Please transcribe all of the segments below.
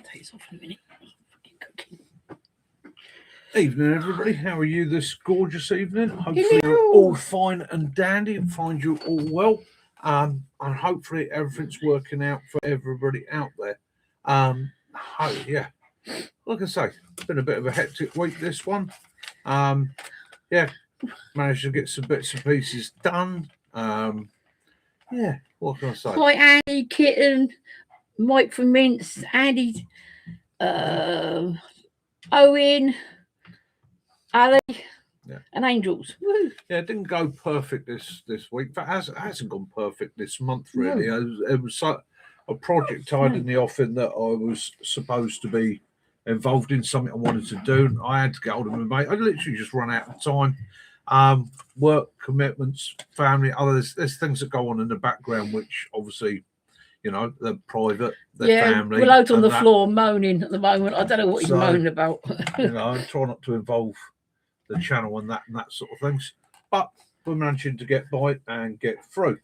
Take this off in a minute. Cooking. Evening, everybody. How are you this gorgeous evening? Hopefully you're all fine and dandy and find you all well. And hopefully everything's working out for everybody out there. Yeah, like I say, it's been a bit of a hectic week, this one. Yeah, managed to get some bits and pieces done. Yeah, what can I say? Hi, Andy, Kitten, Mike from Mince, Andy, Owen, Ali, and Angels. Woo. Yeah, it didn't go perfect this week. But it hasn't gone perfect this month, really. No. It was a project tied in the offing that I was supposed to be involved in, something I wanted to do. I had to get hold of my mate. I literally just run out of time. Work commitments, family, others. There's things that go on in the background, which obviously, you know, they're private, they're family. We're out on the floor moaning at the moment. I don't know what you're moaning about. You know, I try not to involve the channel and that sort of things. But we're managing to get by and get through.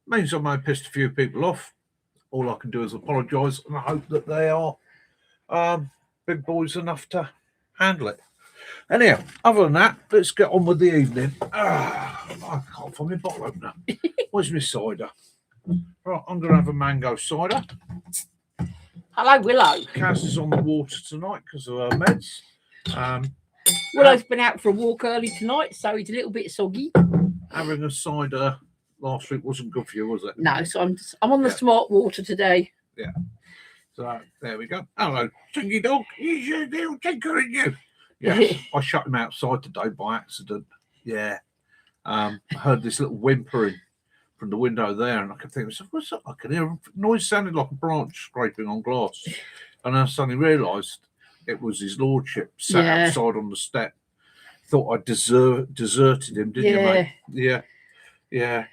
Means I may have pissed a few people off. All I can do is apologise, and I hope that they are big boys enough to handle it. Anyhow, other than that, let's get on with the evening. I can't find my bottle opener. Where's my cider? Right, I'm going to have a mango cider. Hello, Willow. Kaz is on the water tonight because of her meds. Willow's been out for a walk early tonight, so he's a little bit soggy. Having a cider last week wasn't good for you, was it? No, so I'm on the smart water today. Yeah. So there we go. Hello, Tinky Dog. He's your little tinker, isn't you? Yeah. I shut him outside today by accident. Yeah. I heard this little whimpering from the window there, and I kept thinking, what's that? I can hear a noise sounded like a branch scraping on glass. And I suddenly realised it was his lordship sat outside on the step. Thought I deserted him, didn't you, mate? Yeah. Yeah.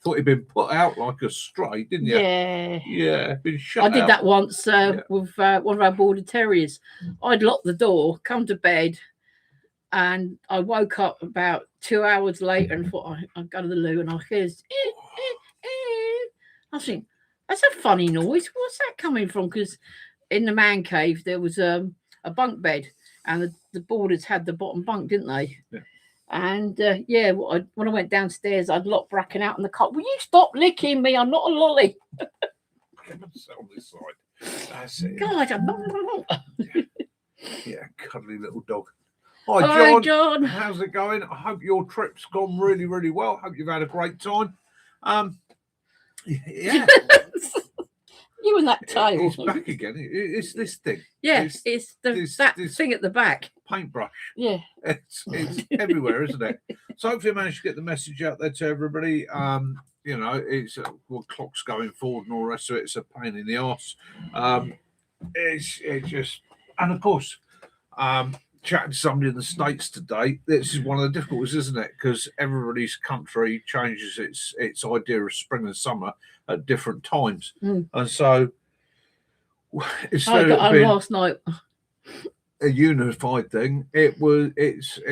Thought he'd been put out like a stray, didn't you? Yeah. Yeah. Been shut I did out. that once with one of our border terriers. I'd locked the door, come to bed, and I woke up about 2 hours later and thought I'd go to the loo, and I heard I think that's a funny noise. What's that coming from? Because in the man cave there was a bunk bed, and the boarders had the bottom bunk, didn't they? Yeah. And when I went downstairs, I'd locked Bracken out in the cot. Will you stop licking me? I'm not a lolly. Come and sit on this side. That's it. God, I'm not. Yeah, cuddly little dog. Hi, John. How's it going? I hope your trip's gone really, really well. Hope you've had a great time. Yeah. You and that tail. It's back again. It's this thing. Yeah, it's that thing at the back. Paintbrush. Yeah. It's everywhere, isn't it? So hopefully I managed to get the message out there to everybody. You know, it's clocks going forward and all the rest of it. It's a pain in the arse. It's just, and of course, chatting to somebody in the States today, this is one of the difficulties, isn't it? Because everybody's country changes its idea of spring and summer at different times. And so instead of being last night a unified thing, it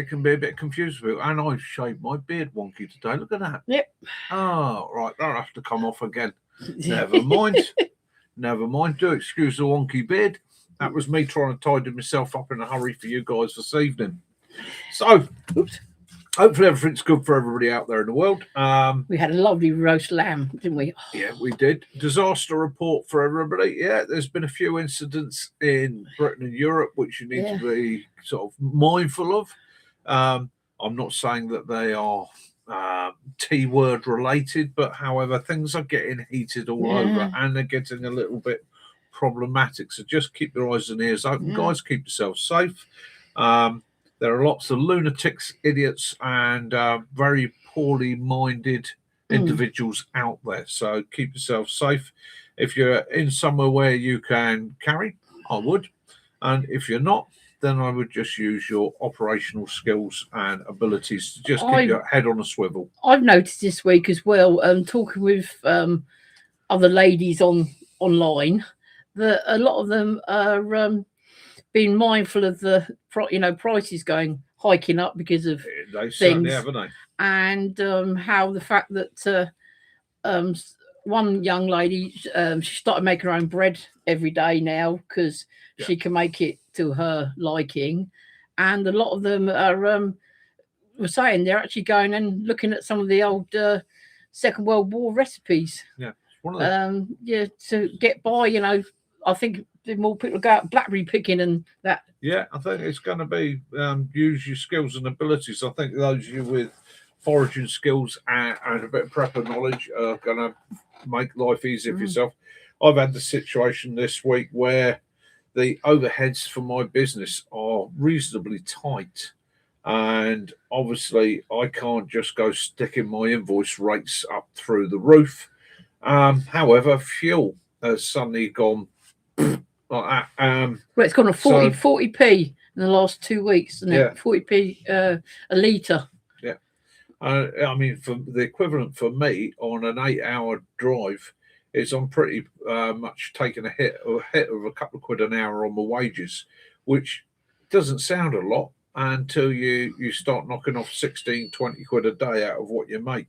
can be a bit confusing. And I've shaved my beard wonky today. Look at that. Yep. Oh, right, that'll have to come off again. Never mind. Never mind. Do excuse the wonky beard. That was me trying to tidy myself up in a hurry for you guys this evening. So, hopefully everything's good for everybody out there in the world. We had a lovely roast lamb, didn't we? Yeah, we did. Disaster report for everybody. Yeah, there's been a few incidents in Britain and Europe which you need to be sort of mindful of. I'm not saying that they are T-word related, but however, things are getting heated all over, and they're getting a little bit problematic. So just keep your eyes and ears open, guys. Keep yourself safe. There are lots of lunatics, idiots, and very poorly minded individuals out there. So keep yourself safe. If you're in somewhere where you can carry, I would. And if you're not, then I would just use your operational skills and abilities to just keep your head on a swivel. I've noticed this week as well, talking with other ladies online, that a lot of them are being mindful of the prices going hiking up because of they certainly have, haven't they? And how the fact that one young lady, she started making her own bread every day now because she can make it to her liking, and a lot of them are were saying they're actually going and looking at some of the old Second World War recipes. Yeah, one of the, to get by. I think the more people go out blackberry picking and that. Yeah, I think it's going to be use your skills and abilities. I think those of you with foraging skills and a bit of prepper knowledge are going to make life easier for yourself. I've had the situation this week where the overheads for my business are reasonably tight. And obviously, I can't just go sticking my invoice rates up through the roof. However, fuel has suddenly gone like that. Well, it's gone to 40p in the last 2 weeks, isn't it? 40p a litre. Yeah. I mean, for the equivalent for me on an 8-hour drive is I'm pretty much taking a hit of a couple of quid an hour on my wages, which doesn't sound a lot until you start knocking off 16, 20 quid a day out of what you make.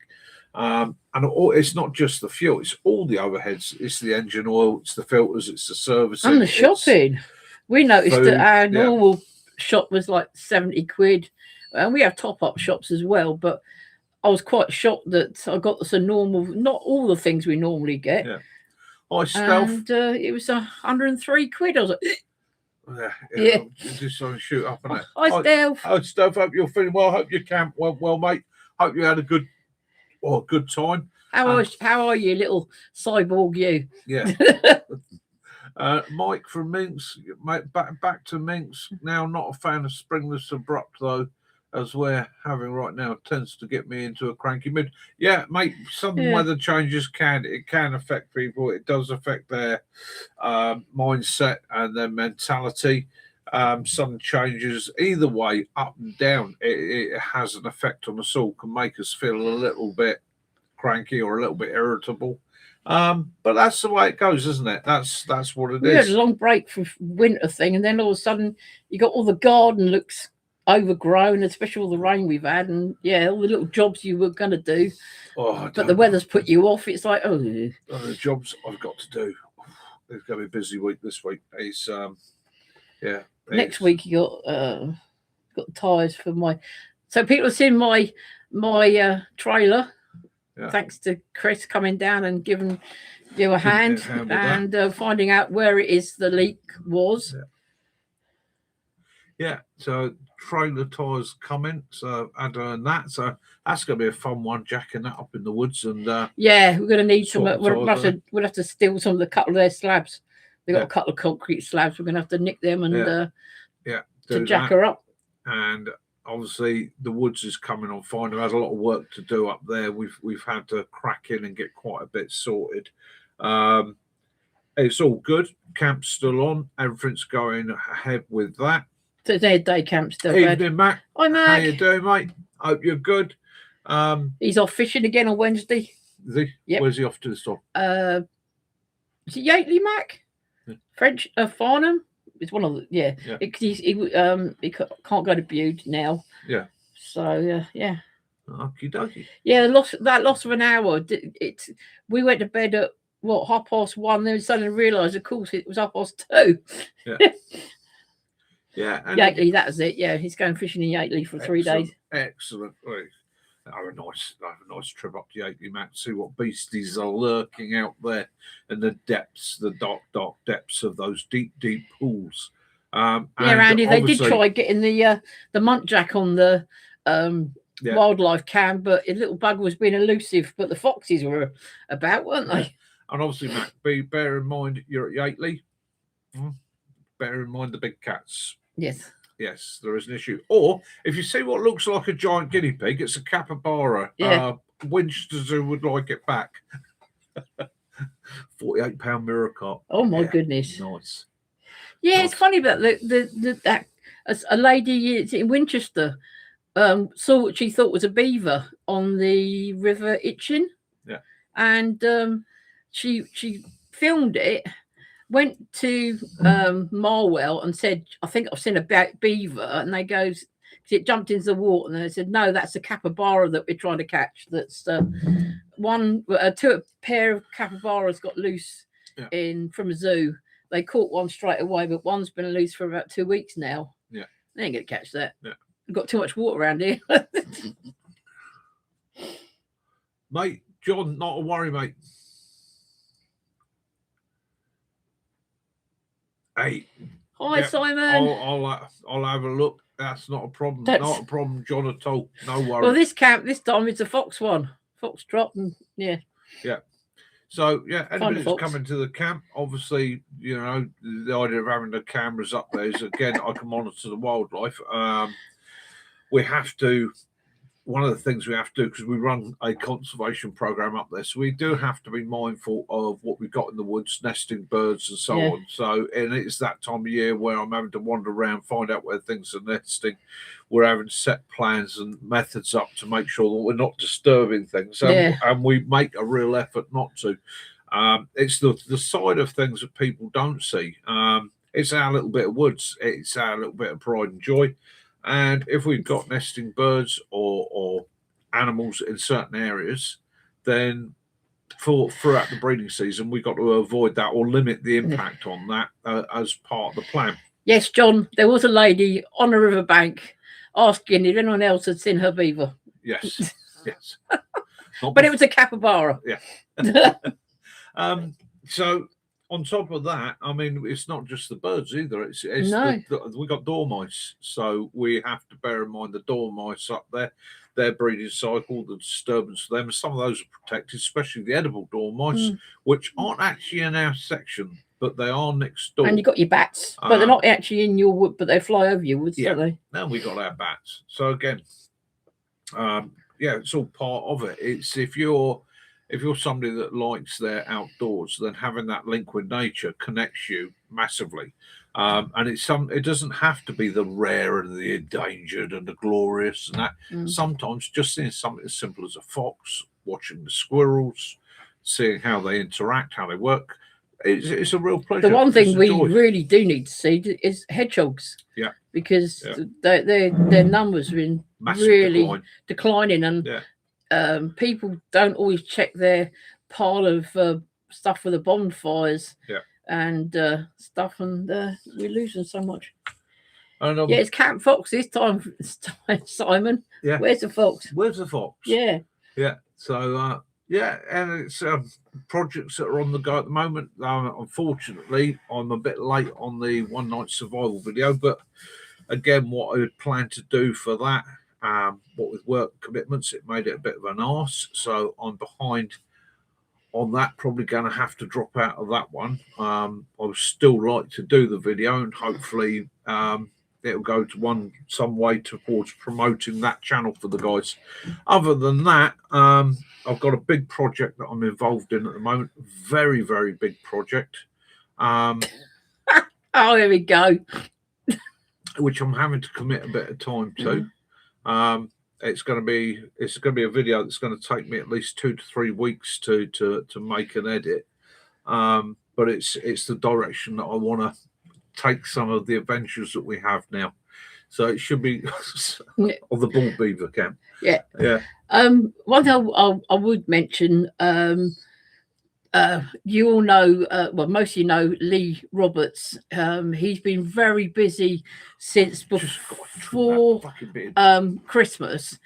And it's not just the fuel, it's all the overheads. It's the engine oil, it's the filters, it's the servicing. And the shopping. We noticed that our normal shop was like 70 quid. And we have top-up shops as well, but I was quite shocked that I got some normal, not all the things we normally get. Yeah. And it was 103 quid. I was like, yeah. Just trying to shoot up on it. Hi, Stealth. Oh, Stealth, hope you're feeling well. Hope you camp well, mate. Hope you had a good time. How are you, little cyborg you? Yeah. Mike from Minx, mate, back to Minx. Now, not a fan of Springless Abrupt, though, as we're having right now, tends to get me into a cranky mood. Yeah, mate, sudden weather changes can affect people. It does affect their mindset and their mentality. Sudden changes, either way, up and down, it has an effect on us all, can make us feel a little bit cranky or a little bit irritable. But that's the way it goes, isn't it? That's what it is. We had a long break from winter thing, and then all of a sudden you got all the garden looks overgrown, especially all the rain we've had, and all the little jobs you were going to do. But the weather's put you off. It's like, the jobs I've got to do. It's going to be a busy week this week. It's next week you got tyres for my. So people have seen my trailer. Yeah. Thanks to Chris coming down and giving you a hand and finding out where it is the leak was. Yeah, so trailer tyres coming, so add on that. So that's going to be a fun one, jacking that up in the woods. And we're going to need some. We'll have to steal some of the couple of their slabs. They've got a couple of concrete slabs. We're going to have to nick them and to jack her up. And obviously the woods is coming on fine. We've had a lot of work to do up there. We've had to crack in and get quite a bit sorted. It's all good. Camp's still on. Everything's going ahead with that. So their day camp still. Evening, Mac. Hi, Mac. How you doing, mate? Hope you're good. He's off fishing again on Wednesday. Is he? Yep. Where's he off to this time? Is it Yateley, Mac? Yeah. French Farnham. It's one of the he can't go to Bude now. Yeah. So Okie dokie. Yeah, loss of an hour. We went to bed at 1:30. Then suddenly realised, of course, it was 2:30. Yeah. Yeah. Yateley, that was it. Yeah, he's going fishing in Yateley for 3 days. Excellent. Have a nice trip up to Yateley, Matt. See what beasties are lurking out there in the depths, the dark depths of those deep pools. Andy, they did try getting the muntjac on the wildlife cam, but a little bugger was being elusive. But the foxes were about, weren't they? And obviously, Matt, bear in mind you're at Yateley. Bear in mind the big cats. Yes, there is an issue. Or if you see what looks like a giant guinea pig, it's a capybara. Winchester Zoo would like it back. £48 mirror cart. Oh my goodness! Nice. Yeah, nice. It's funny about that a lady in Winchester saw what she thought was a beaver on the River Itchen. Yeah, and she filmed it. Went to Marwell and said, I think I've seen a beaver, and they goes, because it jumped into the water. And they said, no, that's a capybara that we're trying to catch. That's a pair of capybaras got loose from a zoo. They caught one straight away, but one's been loose for about 2 weeks now. Yeah, they ain't gonna catch that. Yeah, we've got too much water around here. Mate, John, not a worry, mate. Hey. Hi, Simon. I'll have a look. That's not a problem. Not a problem, John, at all. No worries. Well, this camp this time it's a fox one. Fox trot and yeah. So anybody that's coming to the camp, obviously, you know, the idea of having the cameras up there is again I can monitor the wildlife. We have to. One of the things we have to do, because we run a conservation program up there, so we do have to be mindful of what we've got in the woods, nesting birds and so on. So, and it's that time of year where I'm having to wander around, find out where things are nesting. We're having set plans and methods up to make sure that we're not disturbing things, and we make a real effort not to. It's the side of things that people don't see. It's our little bit of woods. It's our little bit of pride and joy. And if we've got nesting birds or animals in certain areas, then throughout the breeding season, we've got to avoid that or limit the impact on that as part of the plan. Yes, John, there was a lady on a riverbank asking if anyone else had seen her beaver. Yes, yes. But it was a capybara. Yeah. So on top of that, I mean, it's not just the birds either. It's we got dormice, so we have to bear in mind the dormice up there, their breeding cycle, the disturbance for them. Some of those are protected, especially the edible dormice, which aren't actually in our section, but they are next door. And you got your bats, but they're not actually in your wood, but they fly over your woods, don't they? No, we got our bats. So again, it's all part of it. It's if you're somebody that likes their outdoors, then having that link with nature connects you massively. And it doesn't have to be the rare and the endangered and the glorious and that. Sometimes just seeing something as simple as a fox, watching the squirrels, seeing how they interact, how they work, it's a real pleasure. The one thing we really do need to see is hedgehogs. Yeah. Because their numbers have been really declining, and people don't always check their pile of stuff for the bonfires and stuff, and we're losing so much. And, it's Camp Fox this time, Simon. Yeah. Where's the fox? Where's the fox? Yeah. Yeah. So, and it's projects that are on the go at the moment. Unfortunately, I'm a bit late on the one night survival video, but again, what I had planned to do for that, what with work commitments, it made it a bit of an arse. So I'm behind on that, probably going to have to drop out of that one. I would still like to do the video, and hopefully it'll go to some way towards promoting that channel for the guys. Other than that, I've got a big project that I'm involved in at the moment. Very, very big project. Oh, here we go. Which I'm having to commit a bit of time to. It's going to be a video that's going to take me at least 2 to 3 weeks to make and edit. But it's the direction that I want to take some of the adventures that we have now. So it should be of the Bull Beaver camp. Yeah. Yeah. One thing I would mention, you all know, most of you know Lee Roberts. He's been very busy since before Christmas.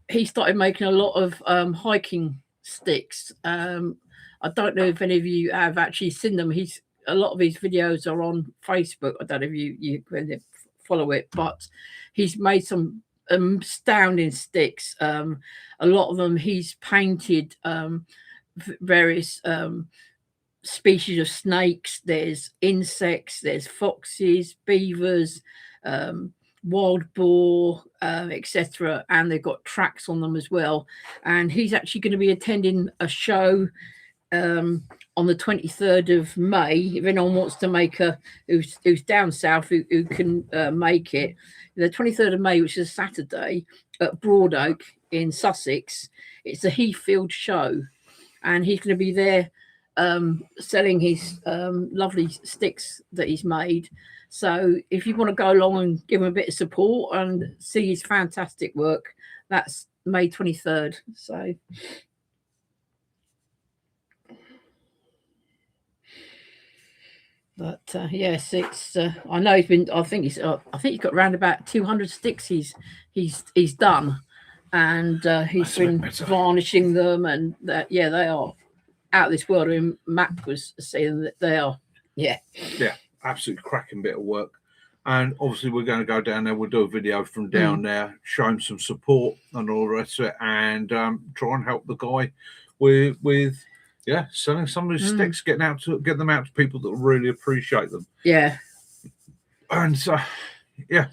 He started making a lot of hiking sticks. I don't know if any of you have actually seen them. A lot of his videos are on Facebook. I don't know if you follow it, but he's made some astounding sticks. A lot of them he's painted various species of snakes. There's insects, there's foxes, beavers, wild boar, etc., and they've got tracks on them as well. And he's actually going to be attending a show on the 23rd of May. If anyone wants to make who's down south who can make it, the 23rd of May, which is a Saturday, at Broadoak in Sussex. It's a Heathfield show, and he's going to be there selling his lovely sticks that he's made. So if you want to go along and give him a bit of support and see his fantastic work, that's May 23rd. So but yes, it's I know he's been, I think he's got around about 200 sticks he's done, and he's been varnishing them, and that, yeah, they are out of this world. I mean, Matt was saying that they are, yeah, absolutely cracking bit of work. And obviously we're going to go down there. We'll do a video from down there, show him some support and all the rest of it, and try and help the guy with selling some of his sticks, get them out to people that really appreciate them. Yeah. And so yeah.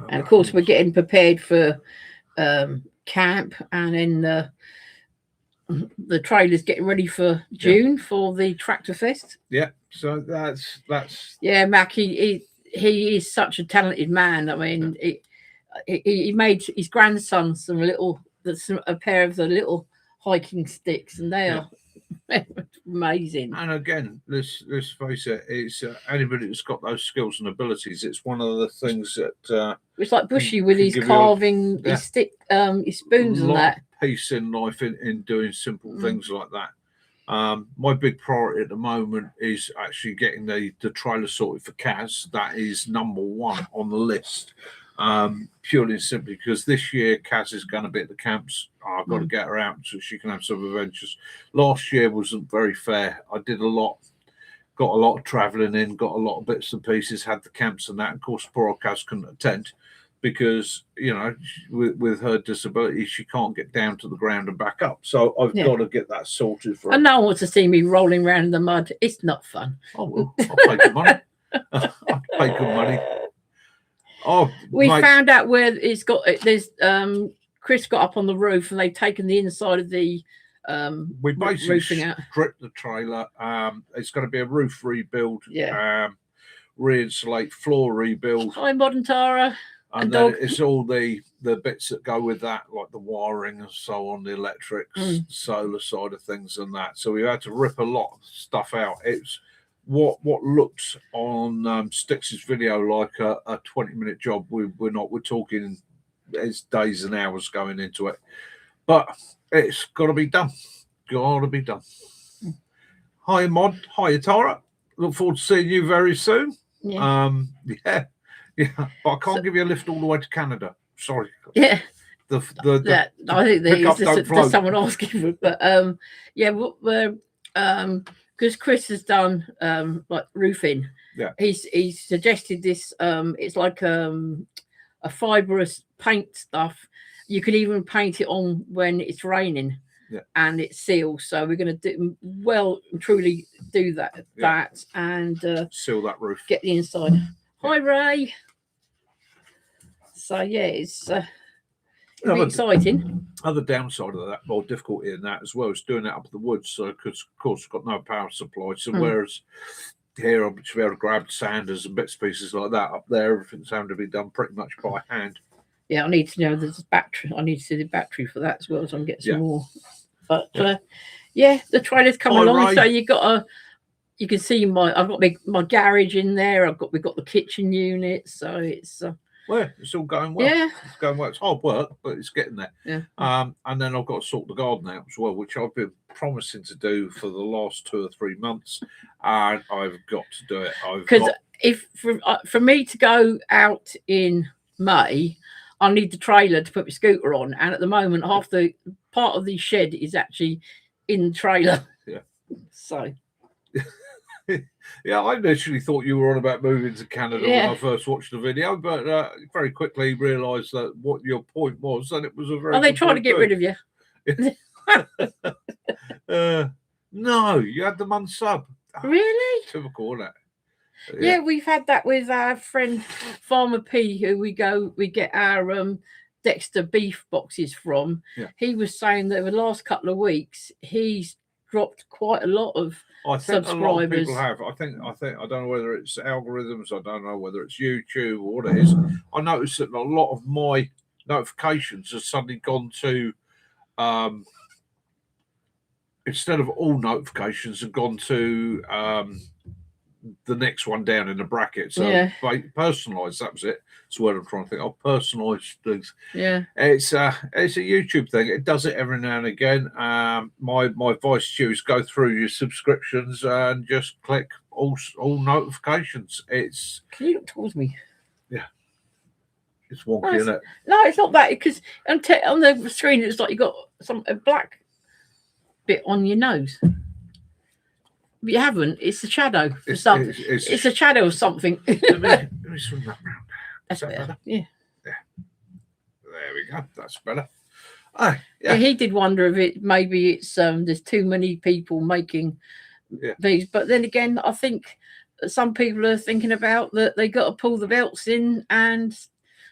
And of course we're getting prepared for camp, and then the trailer's getting ready for June for the Tractor Fest. Yeah, so that's yeah, Mac, he is such a talented man. I mean, he made his grandson a pair of the little hiking sticks, and they are amazing. And again, let's face it, it's anybody that's got those skills and abilities. It's one of the things that it's like Bushy with his carving, his stick, his spoons, and that. Peace in life in doing simple things like that. My big priority at the moment is actually getting the trailer sorted for Kaz. That is number one on the list, purely and simply because this year Kaz is going to be at the camps. I've got to get her out so she can have some adventures. Last year wasn't very fair. I did a lot, got a lot of travelling in, got a lot of bits and pieces, had the camps and that. Of course, poor old Kaz couldn't attend, because with her disability she can't get down to the ground and back up, so I've got to get that sorted for her. And no one wants to see me rolling around in the mud. It's not fun. Oh well, I'll pay good money. I'll pay good money. Oh, we found out where it's got. There's Chris got up on the roof and they've taken the inside of the we basically roofing out. Stripped the trailer. It's going to be a roof rebuild, re-insulate, floor rebuild. Hi, Modern Tara. And then it's all the bits that go with that, like the wiring and so on, the electrics, solar side of things and that. So we had to rip a lot of stuff out. It's what looked on Stix's video like a 20-minute job. We're talking, it's days and hours going into it. But it's got to be done. Got to be done. Hi, Mod. Hi, Tara. Look forward to seeing you very soon. Yeah. Yeah, but I can't give you a lift all the way to Canada. Sorry. Yeah. I think there's someone asking for it, but we're because Chris has done like roofing. Yeah. He's suggested this. It's like a fibrous paint stuff. You can even paint it on when it's raining. Yeah. And it seals. So we're going to truly do that. Yeah. And seal that roof. Get the inside. Hi, Ray. So yeah, it's exciting. Other downside of that, more difficulty in that as well, is doing it up in the woods. So, because of course, we've got no power supply. So, whereas here, I'll be able to grab sanders and bits and pieces like that. Up there, everything's having to be done pretty much by hand. Yeah, I need to know there's a battery. I need to see the battery for that as well, so I can get some more. But the trailer's coming along. Ray. So you can see I've got my garage in there. We've got the kitchen unit. So it's it's all going well. Yeah, it's going well. It's hard work, but it's getting there. Yeah. And then I've got to sort the garden out as well, which I've been promising to do for the last 2 or 3 months, and I've got to do it. Because for me to go out in May, I need the trailer to put my scooter on, and at the moment, half the part of the shed is actually in the trailer. Yeah. So. Yeah, I literally thought you were on about moving to Canada when I first watched the video, but very quickly realised that what your point was, and it was a very. Are they trying to get rid of you? No, you had them unsub. Really? Typical, isn't it? Yeah, we've had that with our friend Farmer P, who we get our Dexter beef boxes from. Yeah. He was saying that over the last couple of weeks he's dropped quite a lot of subscribers. A lot of people have. I think I don't know whether it's algorithms, I don't know whether it's YouTube or what it is. I noticed that a lot of my notifications has suddenly gone to instead of all notifications have gone to the next one down in the bracket. So personalised, that was it. That's what I'm trying to think of. Personalised things. Yeah. It's a YouTube thing. It does it every now and again. My advice to you is go through your subscriptions and just click all notifications. It's Can you look towards me? Yeah. It's wonky, isn't it? No, it's not that, because on the screen it's like you got a black bit on your nose. But you haven't. It's a shadow for something. It's a shadow of something. let me swing that round. That's better. Yeah. There we go. That's better. Yeah. He did wonder if maybe it's there's too many people making these. But then again, I think some people are thinking about that they got to pull the belts in and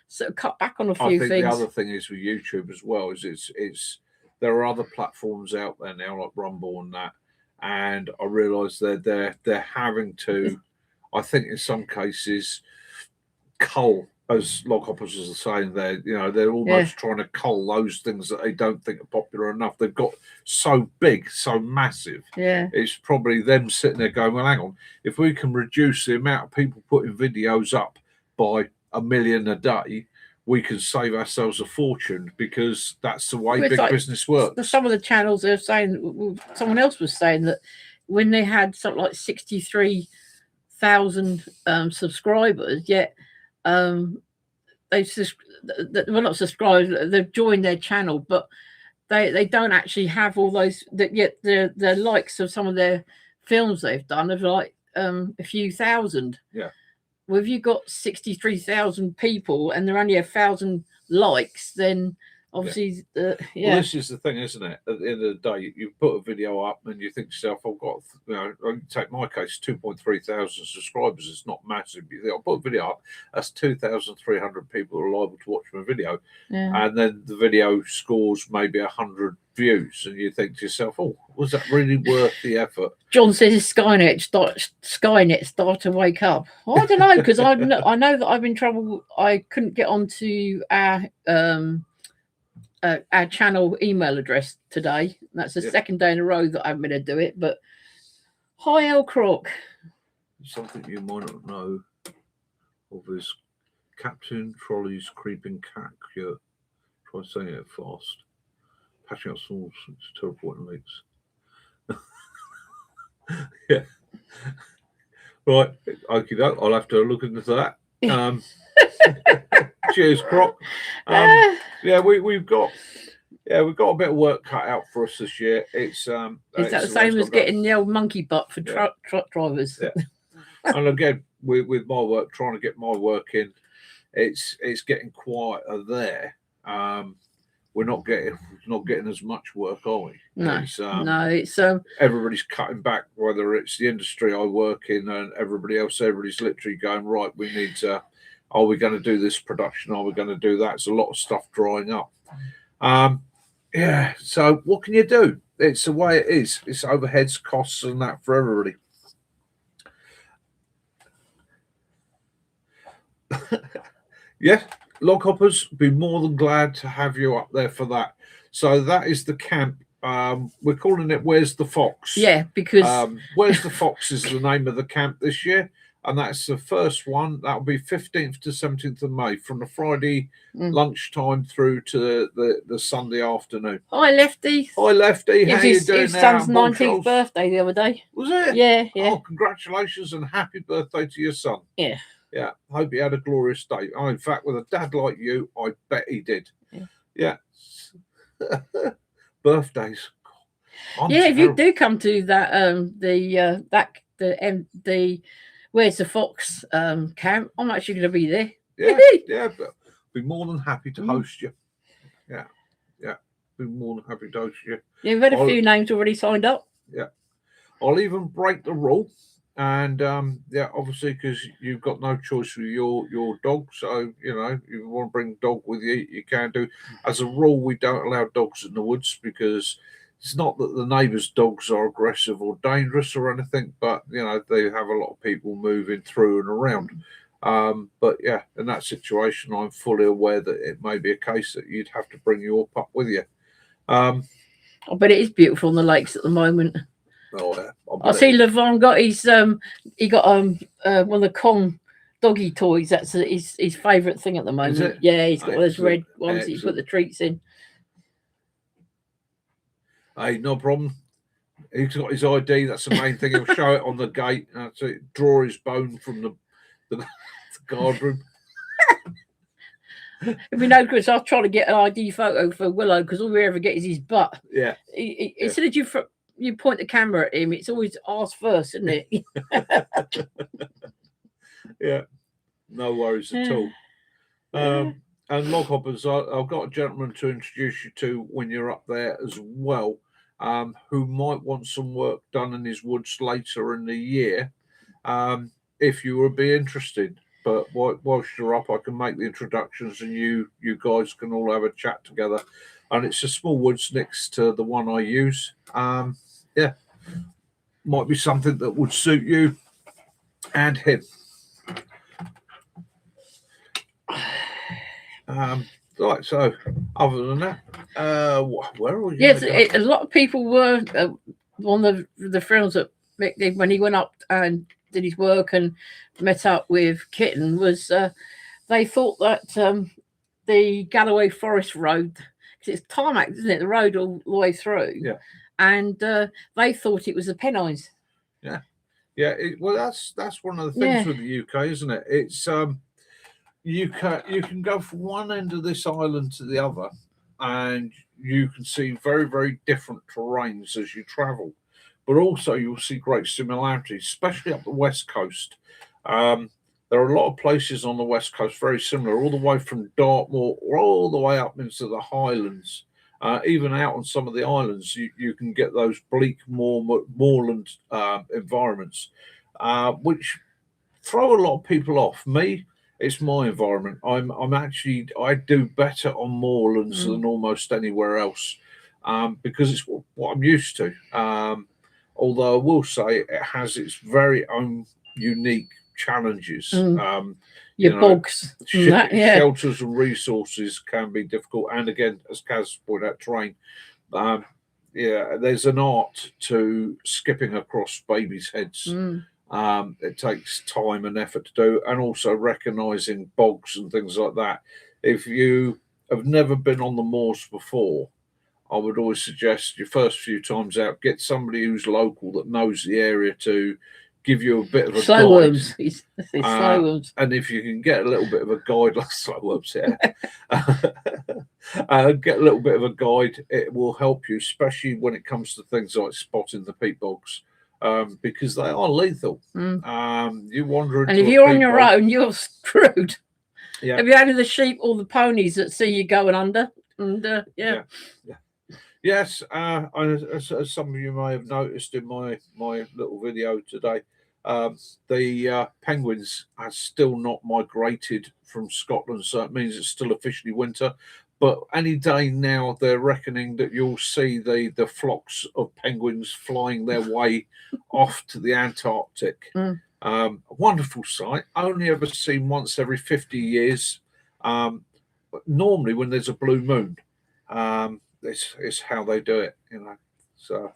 sort of cut back on a few things. The other thing is with YouTube as well is it's there are other platforms out there now like Rumble and that. And I realise they're having to, I think in some cases, cull, as Loghoppers are saying, they're almost trying to cull those things that they don't think are popular enough. They've got so big, so massive. Yeah, it's probably them sitting there going, well, hang on, if we can reduce the amount of people putting videos up by 1 million a day, we can save ourselves a fortune, because that's the way big business works. Some of the channels are saying, someone else was saying that when they had something like 63,000 subscribers, yet well, not subscribed, they've joined their channel, but they don't actually have all those. Yet the likes of some of their films they've done of like a few thousand. Yeah. Well, if you've got 63,000 people and there are only 1,000 likes, then obviously, Well, this is the thing, isn't it? At the end of the day, you put a video up and you think to yourself, I've got, take my case, 2.3 thousand subscribers. It's not massive. You think, I'll put a video up, that's 2,300 people who are liable to watch my video. Yeah. And then the video scores maybe 100 views, and you think to yourself, oh, was that really worth the effort? John says Skynet start to wake up. Well, I don't know, because I know that I've been trouble. I couldn't get onto our channel email address today. That's the second day in a row that I'm going to do it. But hi, El Croc. Something you might not know of is Captain Trolley's creeping cat cure. Try saying it fast. Patching up small teleporting leaks. Yeah. Right. Okay, I'll have to look into that. Cheers, Croc. Yeah, we've got a bit of work cut out for us this year. It's is that the same as getting the old monkey butt for truck drivers? Yeah. And again, with my work, trying to get my work in, it's getting quieter there. We're not getting as much work, are we? No, it's everybody's cutting back. Whether it's the industry I work in and everybody's literally going, right, we need to. Are we going to do this production? Are we going to do that? There's a lot of stuff drying up. Yeah. So what can you do? It's the way it is. It's overheads, costs, and that for everybody. Yeah. Loghoppers, be more than glad to have you up there for that. So that is the camp. We're calling it Where's the Fox? Yeah, because Where's the Fox is the name of the camp this year. And that's the first one. That'll be 15th to 17th of May, from the Friday lunchtime through to the Sunday afternoon. Hi, Lefty. Hi, Lefty. How you doing? His son's 19th birthday the other day. Was it? Yeah. Oh, congratulations and happy birthday to your son. Yeah. Yeah. Hope he had a glorious day. Oh, in fact, with a dad like you, I bet he did. Yeah. Birthdays. If you do come to that the Where's the Fox camp, I'm actually going to be there. Yeah, but be more than happy to host you. Yeah, be more than happy to host you. Yeah, we've had a few names already signed up. Yeah, I'll even break the rule, and obviously because you've got no choice with your dog, so if you want to bring a dog with you, you can do. As a rule, we don't allow dogs in the woods because it's not that the neighbours' dogs are aggressive or dangerous or anything, but they have a lot of people moving through and around. But yeah, in that situation, I'm fully aware that it may be a case that you'd have to bring your pup with you. But it is beautiful on the lakes at the moment. Oh, yeah, I see Levon got his he got one of the Kong doggy toys. That's his favourite thing at the moment. Yeah, he's got one of those red ones that you put the treats in. Hey, no problem. He's got his ID. That's the main thing. He'll show it on the gate. That's it. Draw his bone from the guard room. If we know, Chris, I'll try to get an ID photo for Willow because all we ever get is his butt. Yeah. As soon as you point the camera at him, it's always arse first, isn't it? Yeah. No worries at all. And log hoppers, I've got a gentleman to introduce you to when you're up there as well, who might want some work done in his woods later in the year, if you would be interested. But whilst you're up, I can make the introductions and you guys can all have a chat together. And it's a small woods next to the one I use. Yeah, might be something that would suit you and him. Right, so other than that, where are we? Yes, a lot of people were one of the films that Mick did when he went up and did his work and met up with Kitten was they thought that the Galloway Forest Road, because it's tarmac, isn't it? The road all the way through. Yeah. And they thought it was the Pennines. Yeah. Yeah. Well, that's one of the things with the UK, isn't it? It's you can go from one end of this island to the other, and you can see very, very different terrains as you travel. But also you'll see great similarities, especially up the west coast. There are a lot of places on the west coast very similar, all the way from Dartmoor all the way up into the Highlands. Even out on some of the islands, you can get those bleak moorland environments, which throw a lot of people off. Me, it's my environment. I do better on moorlands than almost anywhere else, because it's what I'm used to. Although I will say it has its very own unique challenges. Bogs, shelters and resources can be difficult, and again, as Kaz pointed out, terrain. There's an art to skipping across babies' heads. It takes time and effort to do, and also recognizing bogs and things like that. If you have never been on the moors before, I would always suggest your first few times out, get somebody who's local that knows the area to give you a bit of a slow guide. Worms. Slow worms. And if you can get a little bit of a guide, like slow worms, get a little bit of a guide, it will help you, especially when it comes to things like spotting the peat bogs, because they are lethal. You wander into, and if you're on your own, you're screwed. Yeah. Have you had the sheep or the ponies that see you going under? And Yes, as some of you may have noticed in my little video today, the penguins are still not migrated from Scotland, so it means it's still officially winter. But any day now, they're reckoning that you'll see the flocks of penguins flying their way off to the Antarctic. A wonderful sight, only ever seen once every 50 years. But normally when there's a blue moon. It's how they do it, So,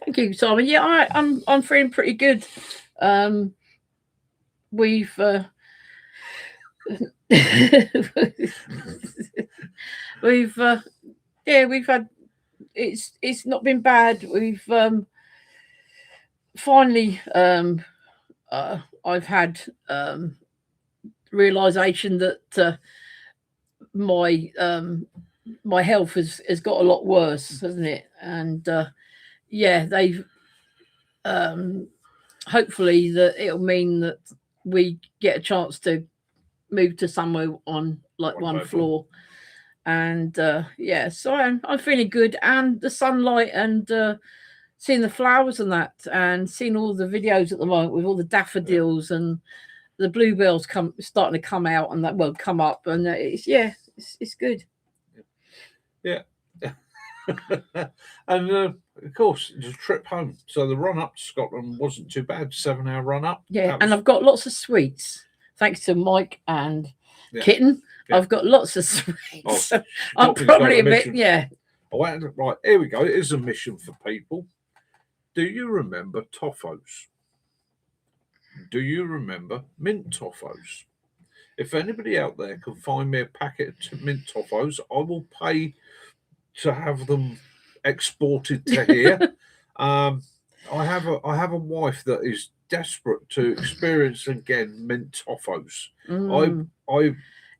thank you, Simon. Yeah, I'm feeling pretty good. We've we've had it's not been bad. We've finally I've had realization that my health has got a lot worse, hasn't it? And they've hopefully that it'll mean that we get a chance to move to somewhere on like one floor. And so I'm feeling good, and the sunlight and seeing the flowers and that, and seeing all the videos at the moment with all the daffodils and the bluebells starting to come out and that come up, and it's good. Yeah. And of course, the trip home. So the run up to Scotland wasn't too bad. 7-hour run up. Yeah, and I've got lots of sweets. thanks to Mike and Yeah. Kitten, Yeah. I've got lots of sweets. Oh, So I'm Courtney's got probably a a bit, mission. yeah. Right, here we go. It is a mission for people. Do you remember Toffos? Do you remember mint Toffos? If anybody out there can find me a packet of mint Toffos, I will pay to have them exported to here. I have a wife that is desperate to experience again mint Toffos. Mm. I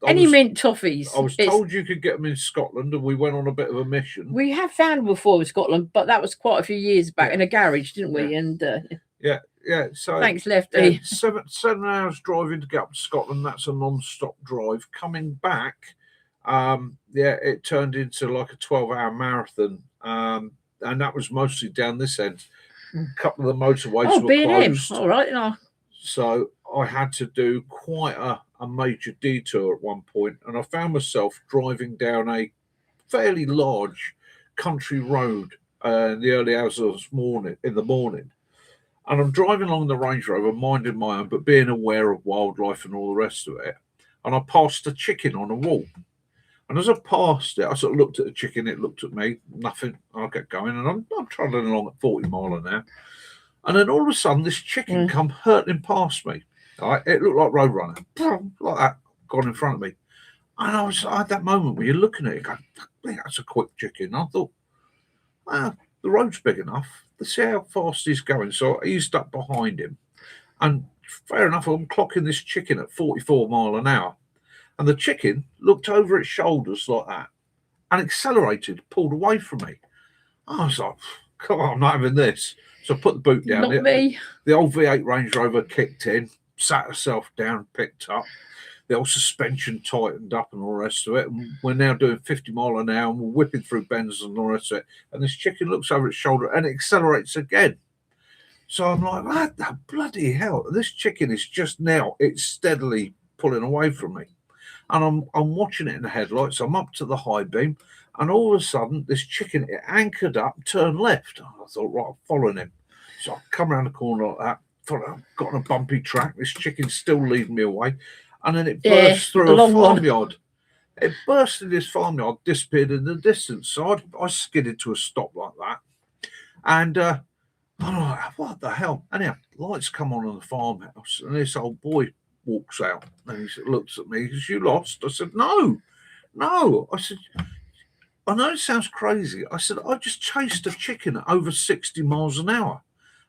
Any was, mint toffees. I was told you could get them in Scotland, and we went on a bit of a mission. We have found them before in Scotland, but that was quite a few years back Yeah. in a garage, didn't we? Yeah. And Yeah. So thanks, Lefty. 7 hours driving to get up to Scotland. That's a non-stop drive. Coming back, it turned into like a 12-hour marathon, and that was mostly down this end. A couple of the motorways were closed. All right, no. So I had to do quite a major detour at one point, and I found myself driving down a fairly large country road in the early hours of the morning. And I'm driving along the Range Rover, minding my own, but being aware of wildlife and all the rest of it. And I passed a chicken on a wall. And as I passed it, I sort of looked at the chicken. It looked at me, nothing. I kept going, and I'm traveling along at 40 mile an hour. And then all of a sudden, this chicken come hurtling past me. Right? It looked like Roadrunner, like that, gone in front of me. And I had that moment where you're looking at it, going, that's a quick chicken. I thought, well, the road's big enough. Let's see how fast he's going. So I eased up behind him. And fair enough, I'm clocking this chicken at 44 mile an hour. And the chicken looked over its shoulders like that and accelerated, pulled away from me. I was like, come on, I'm not having this. So I put the boot down. Not me. The old V8 Range Rover kicked in, sat herself down, picked up. The old suspension tightened up and all the rest of it. And we're now doing 50 mile an hour and we're whipping through bends and all the rest of it. And this chicken looks over its shoulder and it accelerates again. So I'm like, what the bloody hell? This chicken is just now, it's steadily pulling away from me. And I'm watching it in the headlights. I'm up to the high beam. And all of a sudden, this chicken, it anchored up, turned left. I thought, right, I'm following him. So I come around the corner like that. Thought I've got on a bumpy track. This chicken's still leading me away. And then it burst through a farmyard. It burst in this farmyard, disappeared in the distance. So I skidded to a stop like that. And I'm like, what the hell? Anyhow, lights come on in the farmhouse. And this old boy walks out. And he looks at me. He says, you lost? I said, no. I said, I know it sounds crazy. I said, I just chased a chicken at over 60 miles an hour.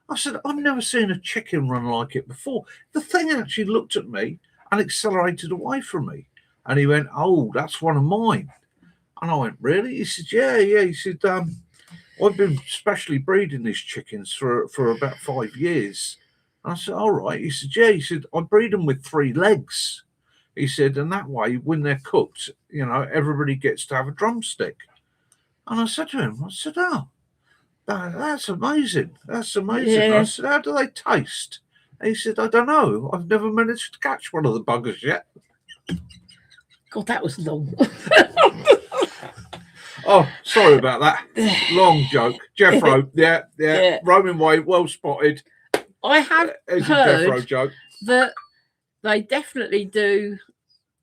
I said, I've never seen a chicken run like it before. The thing actually looked at me and accelerated away from me. And he went, oh, that's one of mine. And I went, really? He said, yeah. He said, I've been specially breeding these chickens for about 5 years. And I said, all right. He said, yeah. He said, I breed them with 3 legs. He said, and that way, when they're cooked, everybody gets to have a drumstick. And I said to him, oh, that's amazing. That's amazing. Yeah. I said, how do they taste? And he said, I don't know. I've never managed to catch one of the buggers yet. God, that was long. Oh, sorry about that. Long joke. Jeffro, yeah. Roman Way, well spotted. I have It's heard a Jeffro joke. that they definitely do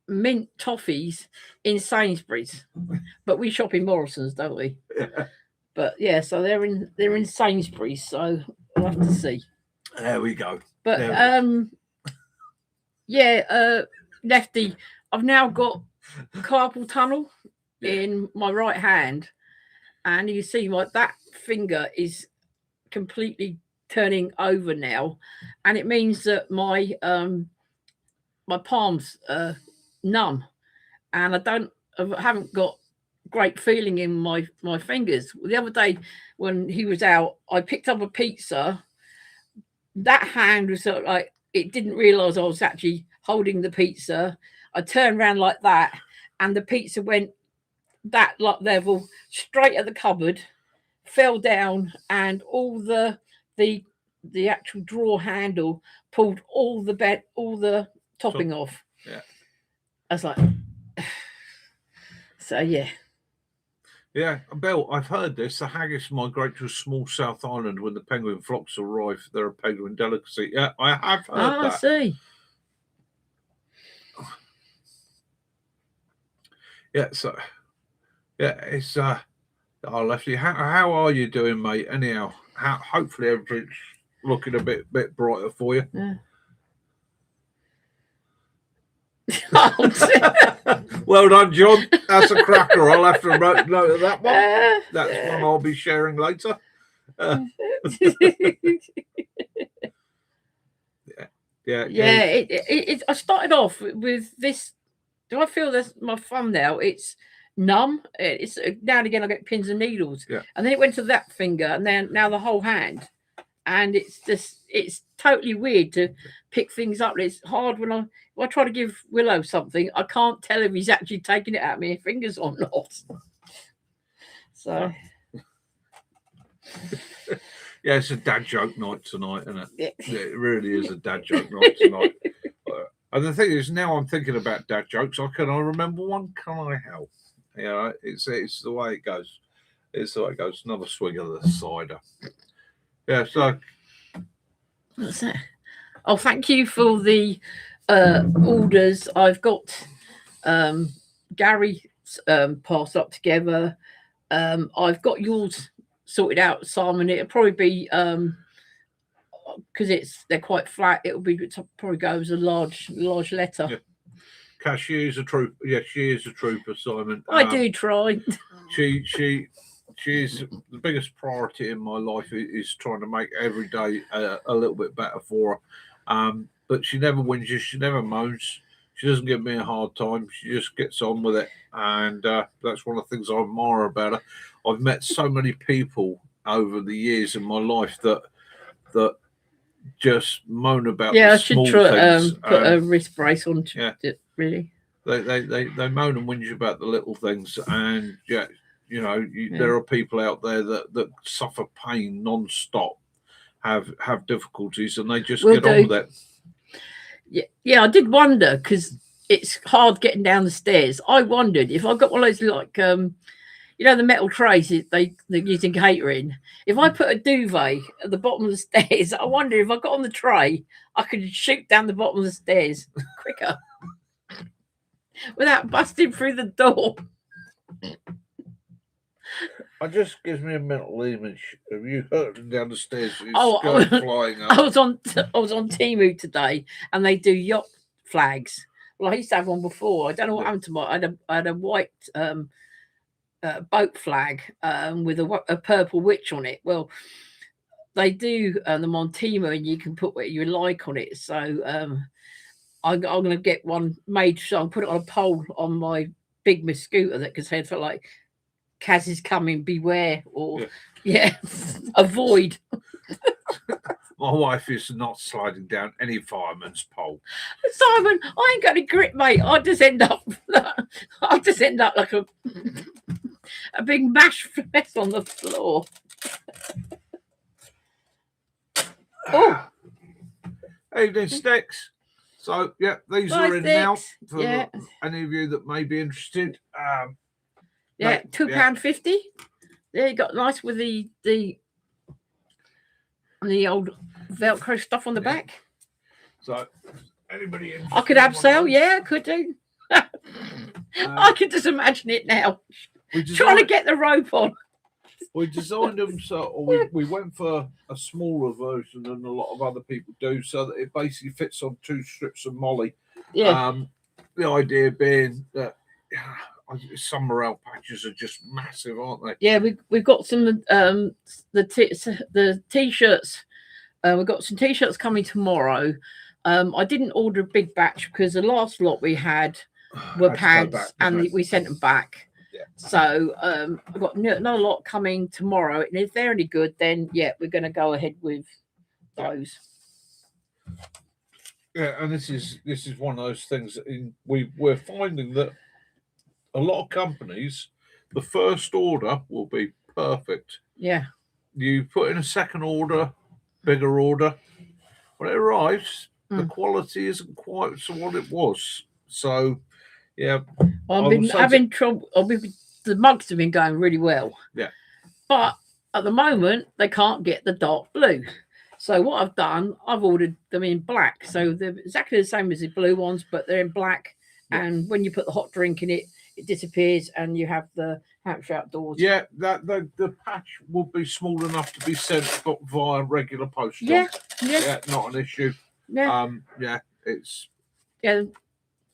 mint toffees in Sainsbury's, but we shop in Morrison's, don't we? Yeah. But yeah, so they're in Sainsbury's, so we'll have to see. There we go. But Lefty, I've now got carpal tunnel in my right hand, and you see that finger is completely turning over now, and it means that my palms are numb, and I haven't got great feeling in my fingers. The other day when he was out, I picked up a pizza. That hand was sort of like, it didn't realize I was actually holding the pizza. I turned around like that, and the pizza went that level straight at the cupboard, fell down, and all the actual drawer handle pulled all the topping off. Yeah. I was like, so yeah. Yeah, Bill, I've heard this. The haggis migrate to a small South Island when the penguin flocks arrive. They're a penguin delicacy. Yeah, I have heard that. I see. yeah. So yeah, it's oh, Lefty, how are you doing, mate? Anyhow, hopefully everything's looking a bit brighter for you. Yeah. Well done, John. That's a cracker. I'll have to note of that one. That's one I'll be sharing later. Yeah. I started off with this. Do I feel that's my thumbnail? It's numb. It's now and again I get pins and needles, and then it went to that finger, and then now the whole hand, and it's totally weird to pick things up. It's hard when I try to give Willow something, I can't tell if he's actually taking it out of my fingers or not. So. Yeah, it's a dad joke night tonight, isn't it? Yeah, it really is a dad joke night tonight. And the thing is, now I'm thinking about dad jokes. Can I remember one? Can I help? It's the way it goes. It's the way it goes. Another swig of the cider. Yeah. So. What's that? Oh, thank you for the orders. I've got Gary passed up together. I've got yours sorted out, Simon. It'll probably be because they're quite flat. It'll probably go as a large letter. Yeah. Cash, she is a trooper. Yeah, she is a trooper, Simon. I do try. She's the biggest priority in my life is trying to make every day a little bit better for her. But she never whinges. She never moans. She doesn't give me a hard time. She just gets on with it, and that's one of the things I admire about her. I've met so many people over the years in my life that just moan about the small things. Put a wrist brace on. Really. They moan and whinge about the little things, and there are people out there that suffer pain non-stop, have difficulties, and they just get on with it. Yeah, I did wonder because it's hard getting down the stairs. I wondered if I got one of those like the metal trays they're using catering. If I put a duvet at the bottom of the stairs, I wonder if I got on the tray, I could shoot down the bottom of the stairs quicker without busting through the door. It just gives me a mental image of you hurtling down the stairs with your skirt flying up. I was on Temu today, and they do yacht flags. Well, I used to have one before. I don't know what happened to mine. I had a white boat flag with a purple witch on it. Well, they do them on Temu, and you can put what you like on it. So I'm going to get one made. So I'll put it on a pole on my big scooter that can say for like, Kaz is coming, beware, or avoid. My wife is not sliding down any fireman's pole. Simon, I ain't got a grip, mate. I just end up like a big mash mess on the floor. Oh, evening, Sticks. So these are in now for any of you that may be interested. £2.50. Yeah, you got nice with the old Velcro stuff on the back. So anybody I could have sale, I could do. I can just imagine it now. Trying to get the rope on. We designed them we went for a smaller version than a lot of other people do, so that it basically fits on 2 strips of molly. Yeah. The idea being that some morale patches are just massive, aren't they? Yeah, we've got some the t-shirts. We've got some t-shirts coming tomorrow. I didn't order a big batch because the last lot we had were pads, and we sent them back. Yeah. So I've got another lot coming tomorrow, and if they're any good, then we're going to go ahead with those. Yeah, and this is one of those things that we're finding that a lot of companies, the first order will be perfect. Yeah. You put in a second order, bigger order, when it arrives, the quality isn't quite what it was. So, I've been having trouble. The mugs have been going really well. Yeah. But at the moment, they can't get the dark blue. So what I've done, I've ordered them in black. So they're exactly the same as the blue ones, but they're in black. Yeah. And when you put the hot drink in it, it disappears, and you have the Hampshire Outdoors. Yeah, that the patch will be small enough to be sent via regular post. John. Yeah, yeah, not an issue. Yeah, yeah, it's yeah,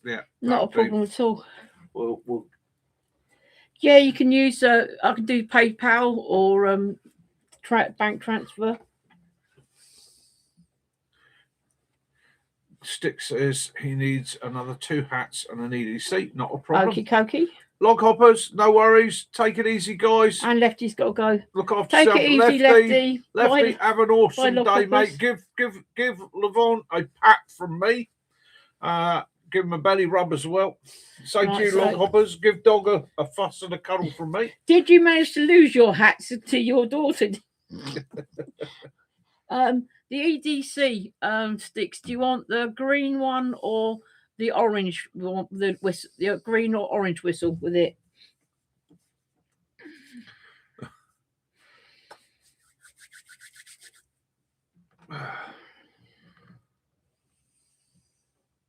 yeah, not a problem at all. We'll Yeah, you can use. I can do PayPal or bank transfer. Stick says he needs another 2 hats and an EDC. Not a problem. Okie dokie. Log hoppers, no worries. Take it easy, guys. And Lefty's got to go. Look after Take yourself. it easy, Lefty. Lefty, Bye. have an awesome Log day, hoppers. mate. Give Levon a pat from me. Give him a belly rub as well. Say to you, log hoppers, give Dog a fuss and a cuddle from me. Did you manage to lose your hats to your daughter? The EDC sticks. Do you want the green one or the orange one? The whistle, the green or orange whistle with it?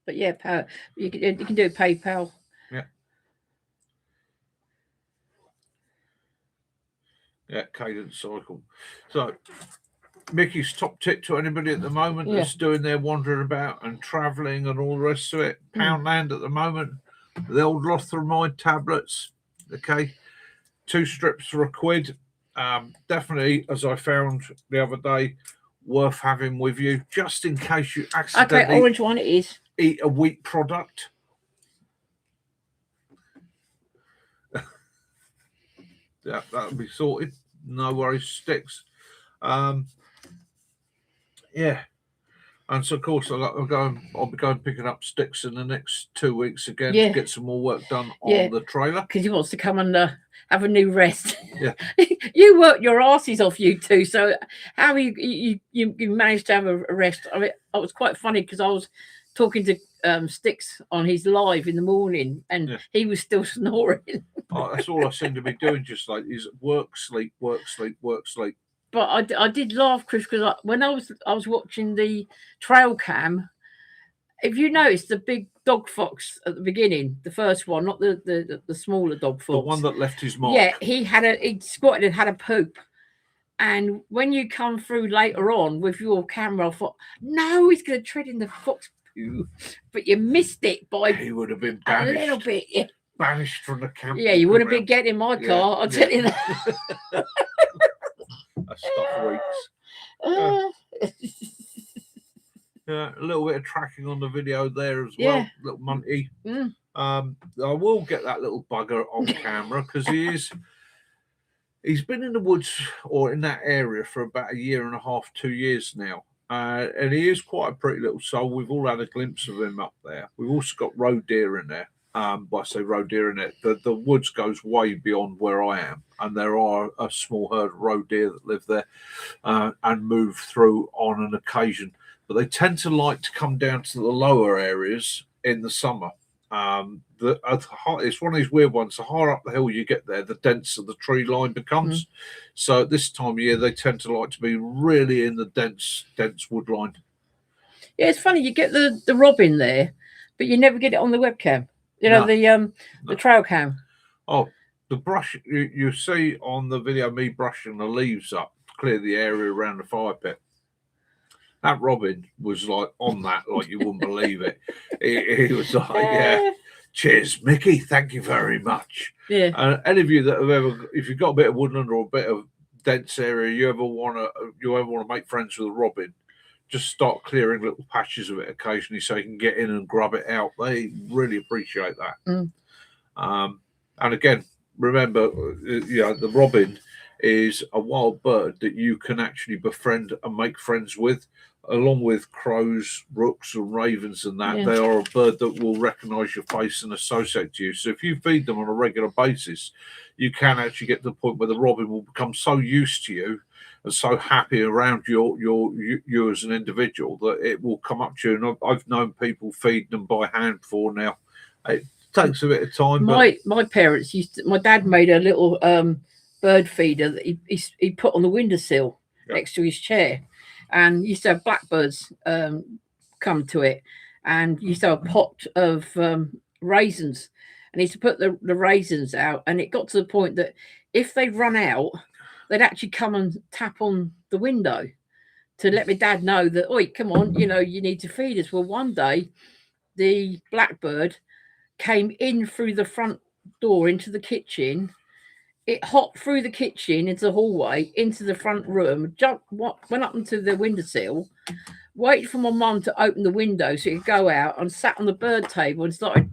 But yeah, you can do PayPal. Yeah. Yeah, cadence cycle. So Mickey's top tip to anybody at the moment that's doing their wandering about and travelling and all the rest of it. Poundland at the moment, the old Lothramide tablets. Okay, 2 strips for £1. Definitely, as I found the other day, worth having with you just in case you accidentally orange one it is. Eat a wheat product. Yeah, that'll be sorted. No worries, sticks. Yeah, and so of course I'll be going picking up sticks in the next 2 weeks again to get some more work done on the trailer because he wants to come and have a new rest. Yeah, you worked your asses off, you two. So how you managed to have a rest? I mean, it was quite funny because I was talking to Sticks on his live in the morning, and he was still snoring. That's all I seem to be doing, just like is work, sleep, work, sleep, work, sleep. But I did laugh, Chris, because when I was watching the trail cam, if you noticed the big dog fox at the beginning, the first one, not the smaller dog fox, the one that left his mark. Yeah, he squatted and had a poop. And when you come through later on with your camera, I thought, no, he's going to tread in the fox poo, but you missed it by he would have been banished, a little bit. Yeah. Banished from the camp. Yeah, you would have been getting in my car. I'll tell you that. That stuff weeks. Yeah, a little bit of tracking on the video there as well. Little Munty. I will get that little bugger on camera because he's been in the woods or in that area for about 1.5 years, 2 years now. And he is quite a pretty little soul. We've all had a glimpse of him up there. We've also got roe deer in there. But I say roe deer in it. The woods goes way beyond where I am, and there are a small herd of roe deer that live there and move through on an occasion. But they tend to like to come down to the lower areas in the summer. It's one of these weird ones. The higher up the hill you get there, the denser the tree line becomes. So at this time of year, they tend to like to be really in the dense wood line. Yeah, it's funny. You get the robin there, but you never get it on the webcam. You know, the trail cam. Oh, the brush you see on the video, me brushing the leaves up to clear the area around the fire pit. That robin was like on that, like you wouldn't believe it. He was like, cheers, Mickey. Thank you very much. Yeah. And any of you that have ever, if you've got a bit of woodland or a bit of dense area, you ever want to make friends with a robin, just start clearing little patches of it occasionally so you can get in and grub it out. They really appreciate that. And again, remember, the robin is a wild bird that you can actually befriend and make friends with, along with crows, rooks, and ravens and that. They are a bird that will recognise your face and associate to you. So if you feed them on a regular basis, you can actually get to the point where the robin will become so used to you and so happy around you as an individual that it will come up to you. And I've known people feed them by hand before now. It takes a bit of time. My parents my dad made a little bird feeder that he put on the windowsill next to his chair, and used to have blackbirds come to it, and used to have a pot of raisins. and he used to put the raisins out, and it got to the point that if they'd run out, they'd actually come and tap on the window to let my dad know that, oi, come on, you need to feed us. Well, one day the blackbird came in through the front door into the kitchen. It hopped through the kitchen into the hallway, into the front room, went up into the windowsill, waited for my mum to open the window so it could go out, and sat on the bird table and started.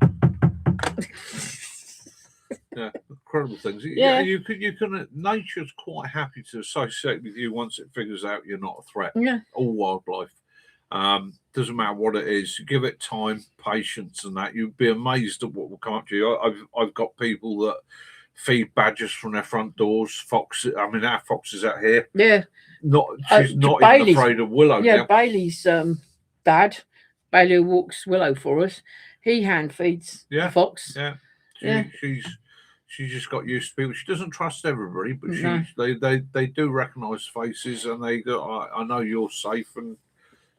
Yeah, incredible things. Yeah. You can. Nature's quite happy to associate with you once it figures out you're not a threat. Yeah. All wildlife. Doesn't matter what it is. Give it time, patience, and that. You'd be amazed at what will come up to you. I've got people that feed badgers from their front doors. Foxes. I mean, our foxes out here. Yeah. She's not even afraid of Willow. Yeah, now. Bailey's dad, Bailey who walks Willow for us. He hand feeds the fox. Yeah. She's just got used to people. She doesn't trust everybody, but they do recognise faces, and they go, I know you're safe, and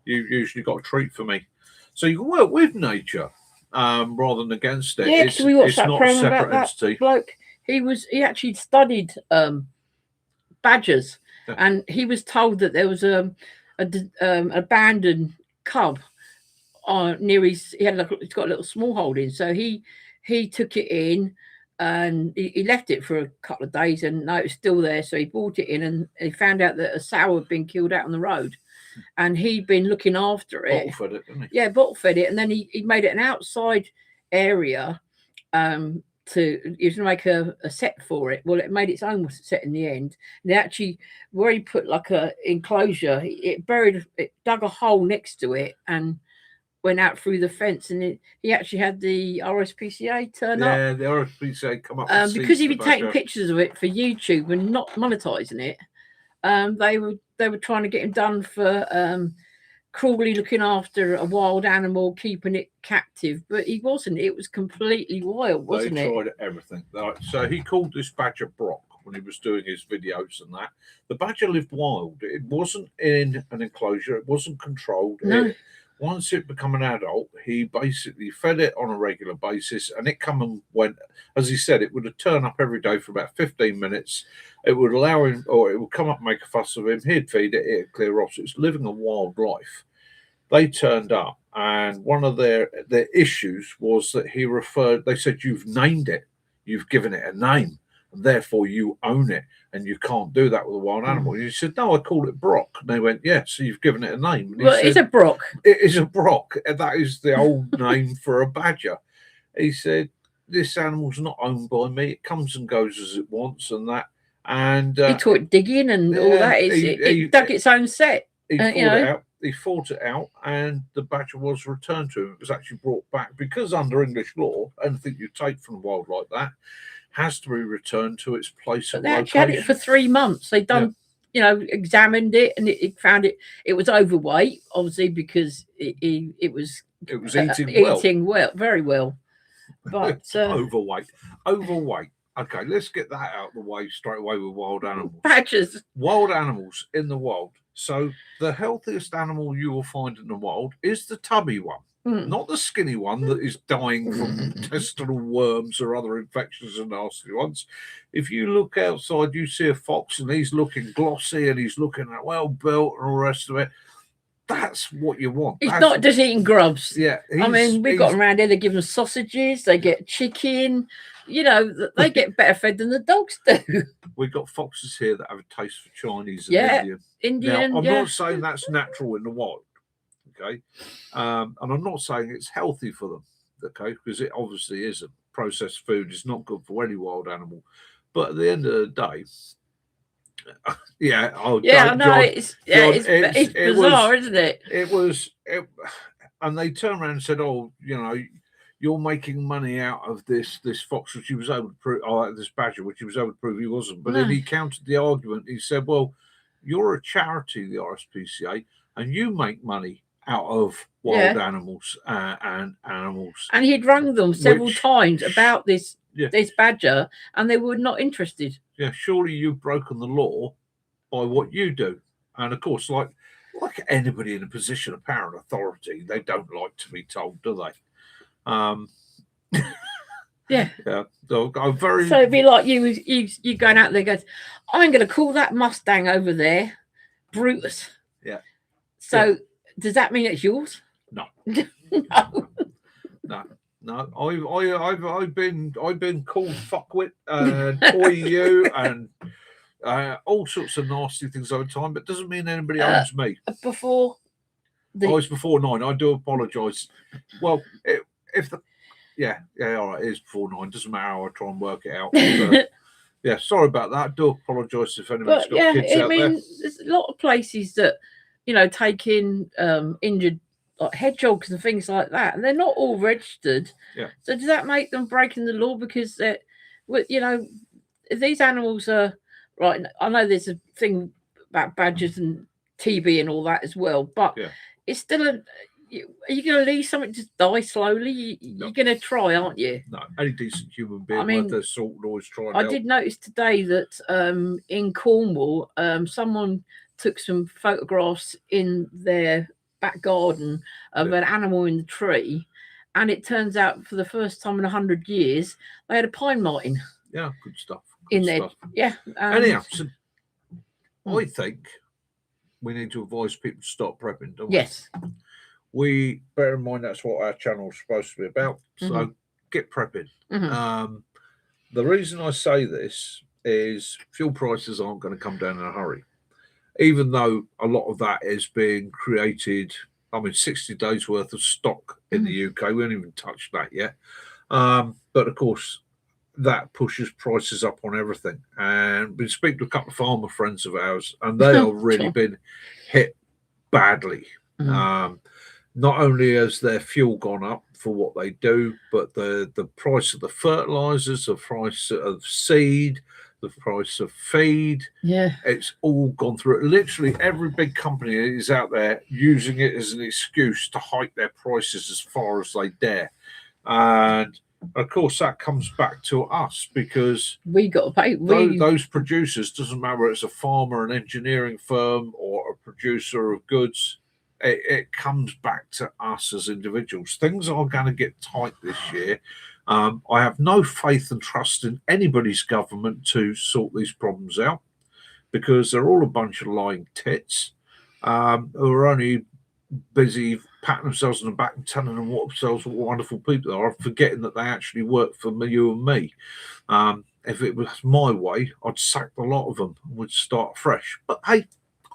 you've usually got a treat for me. So you can work with nature rather than against it. Yeah, it's we watched that not a program separate about entity. that bloke. He actually studied badgers, and he was told that there was an abandoned cub near his. He's got a little small holding, so he took it in. And he left it for a couple of days, and no, it was still there. So he brought it in, and he found out that a sow had been killed out on the road, and he'd been looking after it. Bottle fed it, didn't he? Yeah, bottle fed it, and then he made it an outside area. He was going to make a set for it. Well, it made its own set in the end. And actually, where he put like a enclosure, it dug a hole next to it, and went out through the fence, and he actually had the RSPCA turn up. Yeah, the RSPCA come up because he'd been taking pictures of it for YouTube and not monetizing it. They were trying to get him done for cruelly looking after a wild animal, keeping it captive, but he wasn't. It was completely wild, wasn't it? They tried everything. So he called this badger Brock when he was doing his videos and that. The badger lived wild. It wasn't in an enclosure. It wasn't controlled. No. Once it became an adult, he basically fed it on a regular basis, and it come and went. As he said, it would turn up every day for about 15 minutes. It would allow him, or it would come up and make a fuss of him. He'd feed it, it'd clear off. So it's living a wild life. They turned up, and one of their issues was that they said, you've named it, you've given it a name, and therefore you own it, and you can't do that with a wild animal. And he said, no, I called it Brock. And they went, yeah, so you've given it a name. And well, it's a Brock. It is a Brock, and that is the old name for a badger. He said, this animal's not owned by me. It comes and goes as it wants, and that. And he taught it digging and all that. It dug its own set. He fought it out, and the badger was returned to him. It was actually brought back because under English law, anything you take from the wild like that has to be returned to its place of location. They actually had it for 3 months. They'd done, examined it, and it found it was overweight, obviously, because it was eating well, very well. But overweight. Okay, let's get that out of the way straight away with wild animals. Badgers. Wild animals in the wild. So the healthiest animal you will find in the wild is the tubby one, not the skinny one that is dying from intestinal worms or other infections and nasty ones. If you look outside, you see a fox and he's looking glossy and he's looking well built and all the rest of it. That's what you want. He's not just eating grubs. Yeah. I mean, we've got them around here. They give them sausages. They get chicken. They get better fed than the dogs do. We've got foxes here that have a taste for Chinese and Indian. Now, I'm not saying that's natural in the wild, okay? And I'm not saying it's healthy for them, okay? Because it obviously isn't. Processed food is not good for any wild animal. But at the end of the day, it's bizarre, isn't it? And they turned around and said, "Oh, you're making money out of this fox," which he was able to prove, this badger, which he was able to prove he wasn't. But then he countered the argument. He said, "Well, you're a charity, the RSPCA, and you make money out of wild animals and animals." And he'd rung them several times about this badger, and they were not interested. Yeah, surely you've broken the law by what you do. And of course, like anybody in a position of power and authority, they don't like to be told, do they? Yeah. Yeah. So I'm very. So it'd be like you going out there goes, I'm going to call that Mustang over there Brutus. Yeah. So does that mean it's yours? No. No. No. I've been called fuckwit and toy you and all sorts of nasty things over time, but it doesn't mean anybody owns me. Before it's before 9. I do apologise. Well, if the all right, it is before 9. Doesn't matter how I try and work it out. But, yeah, sorry about that. I do apologise if anybody's got kids out there. There's a lot of places that take in injured like hedgehogs and things like that, and they're not all registered. Yeah. So does that make them breaking the law because they're, if these animals are right? I know there's a thing about badgers and TB and all that as well, but it's still are you going to leave something to die slowly? You're going to try, aren't you? No, any decent human being worth their salt would always try and help. I did notice today that in Cornwall, someone took some photographs in their back garden of an animal in the tree, and it turns out for the first time in 100 years they had a pine marten. Yeah, good stuff. There. Yeah. Anyhow, so I think we need to advise people to start prepping, don't we? Yes. We bear in mind that's what our channel is supposed to be about. So get prepping. The reason I say this is fuel prices aren't going to come down in a hurry, even though a lot of that is being created. 60 days worth of stock in the UK. We haven't even touched that yet. But of course, that pushes prices up on everything. And been speaking to a couple of farmer friends of ours, and they have really been hit badly. Not only has their fuel gone up for what they do, but the price of the fertilizers, the price of seed, the price of feed, it's all gone through. Literally every big company is out there using it as an excuse to hike their prices as far as they dare. And of course that comes back to us because we got to pay. Those producers, doesn't matter whether it's a farmer, an engineering firm, or a producer of goods, it comes back to us as individuals. Things are going to get tight this year. I have no faith and trust in anybody's government to sort these problems out because they're all a bunch of lying tits who are only busy patting themselves on the back and telling them what wonderful people they are, forgetting that they actually work for you and me. If it was my way, I'd sack a lot of them and would start fresh. But hey,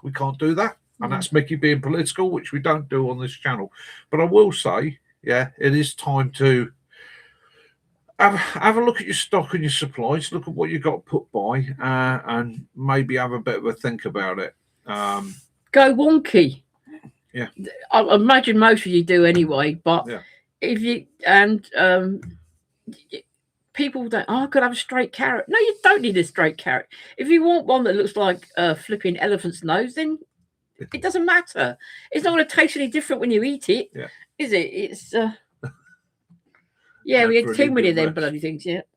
we can't do that. And that's Mickey being political, which we don't do on this channel. But I will say, it is time to have a look at your stock and your supplies, look at what you got put by, and maybe have a bit of a think about it. Go wonky. Yeah. I imagine most of you do anyway, but if you people don't, I could have a straight carrot. No, you don't need a straight carrot. If you want one that looks like a flipping elephant's nose, then it doesn't matter. It's not going to taste any different when you eat it, is it? It's we had too many of them bloody things. It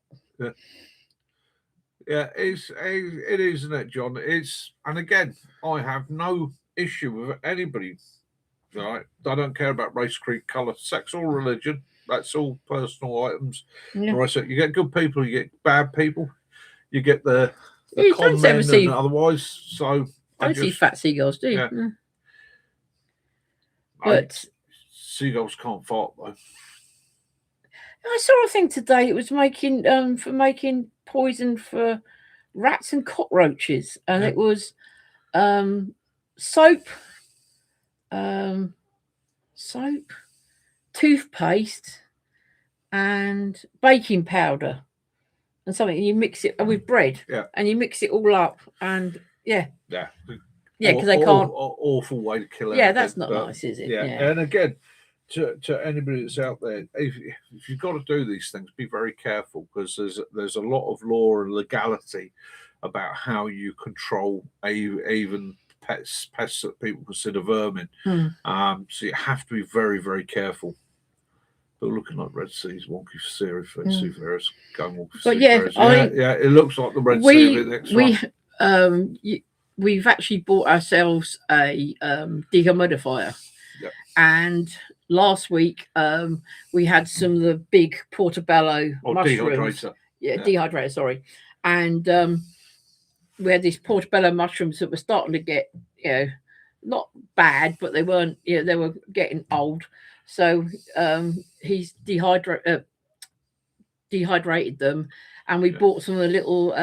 is, isn't it, John? And again, I have no issue with anybody. Right, I don't care about race, creed, colour, sex, or religion. That's all personal items. Right, so you get good people, you get bad people, you get the con men and otherwise. So I don't see fat seagulls, do you? Yeah. But seagulls can't fart though. I saw a thing today. It was making poison for rats and cockroaches, and it was soap, toothpaste, and baking powder, and something. And you mix it with bread, and you mix it all up, and because they can't. Awful way to kill it. Yeah, that's not nice, is it? Yeah, and again, to anybody that's out there, if you've got to do these things, be very careful because there's a lot of law and legality about how you control even pests that people consider vermin. So you have to be very, very careful. But looking like Red Sea's wonky seafarers going wonky. But it looks like the Red Sea. We've actually bought ourselves a dehumidifier, and last week we had some of the big portobello Or mushrooms. dehydrator. Yeah, Yeah. dehydrator, sorry. And we had these portobello mushrooms that were starting to get, not bad, but they weren't, they were getting old. So he's dehydrated them, and we bought some of the little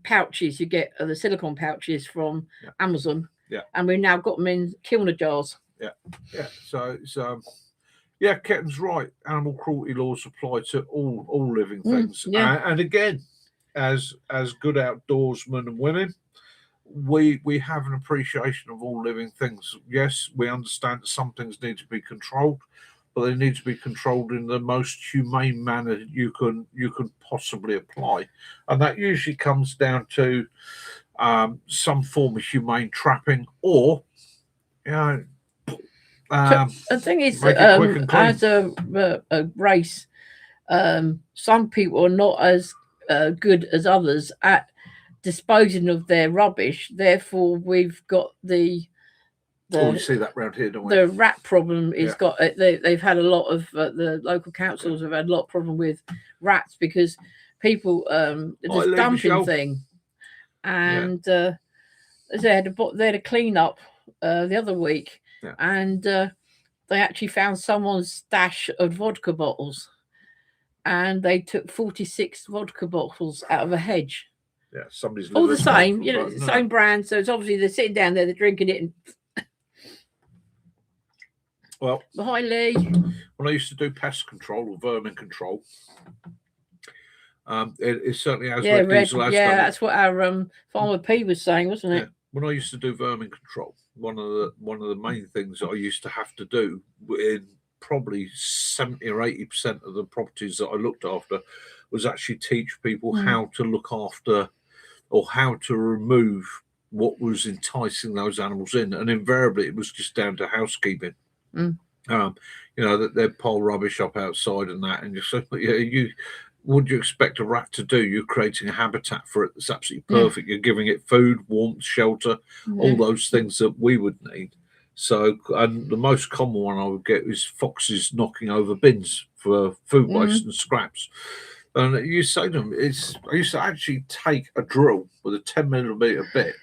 pouches you get, the silicone pouches from Amazon. Yeah. And we've now got them in Kilner jars. Yeah. So yeah, Kevin's right. Animal cruelty laws apply to all living things. And again, as good outdoorsmen and women, we have an appreciation of all living things. Yes, we understand that some things need to be controlled, but they need to be controlled in the most humane manner you can possibly apply, and that usually comes down to some form of humane trapping, or the thing is, as a race, some people are not as good as others at disposing of their rubbish. Therefore, we've got we see that round here, don't we? The rat problem is got. They've had a lot of the local councils have had a lot of problem with rats because people this dumping thing, and they had a clean up the other week, and they actually found someone's stash of vodka bottles, and they took 46 vodka bottles out of a hedge. Yeah, somebody's all the same, same brand. So it's obviously they're sitting down there, they're drinking it. And well, hi Lee. When I used to do pest control or vermin control, it certainly has. That's what our Farmer P was saying, wasn't it? Yeah. When I used to do vermin control, one of the main things that I used to have to do in probably 70 or 80% of the properties that I looked after was actually teach people how to look after or how to remove what was enticing those animals in, and invariably it was just down to housekeeping. That they'd pile rubbish up outside and that, and you say, what do you expect a rat to do? You're creating a habitat for it that's absolutely perfect. You're giving it food, warmth, shelter, all those things that we would need. So, and the most common one I would get is foxes knocking over bins for food waste and scraps. And you say to them, I used to actually take a drill with a 10mm bit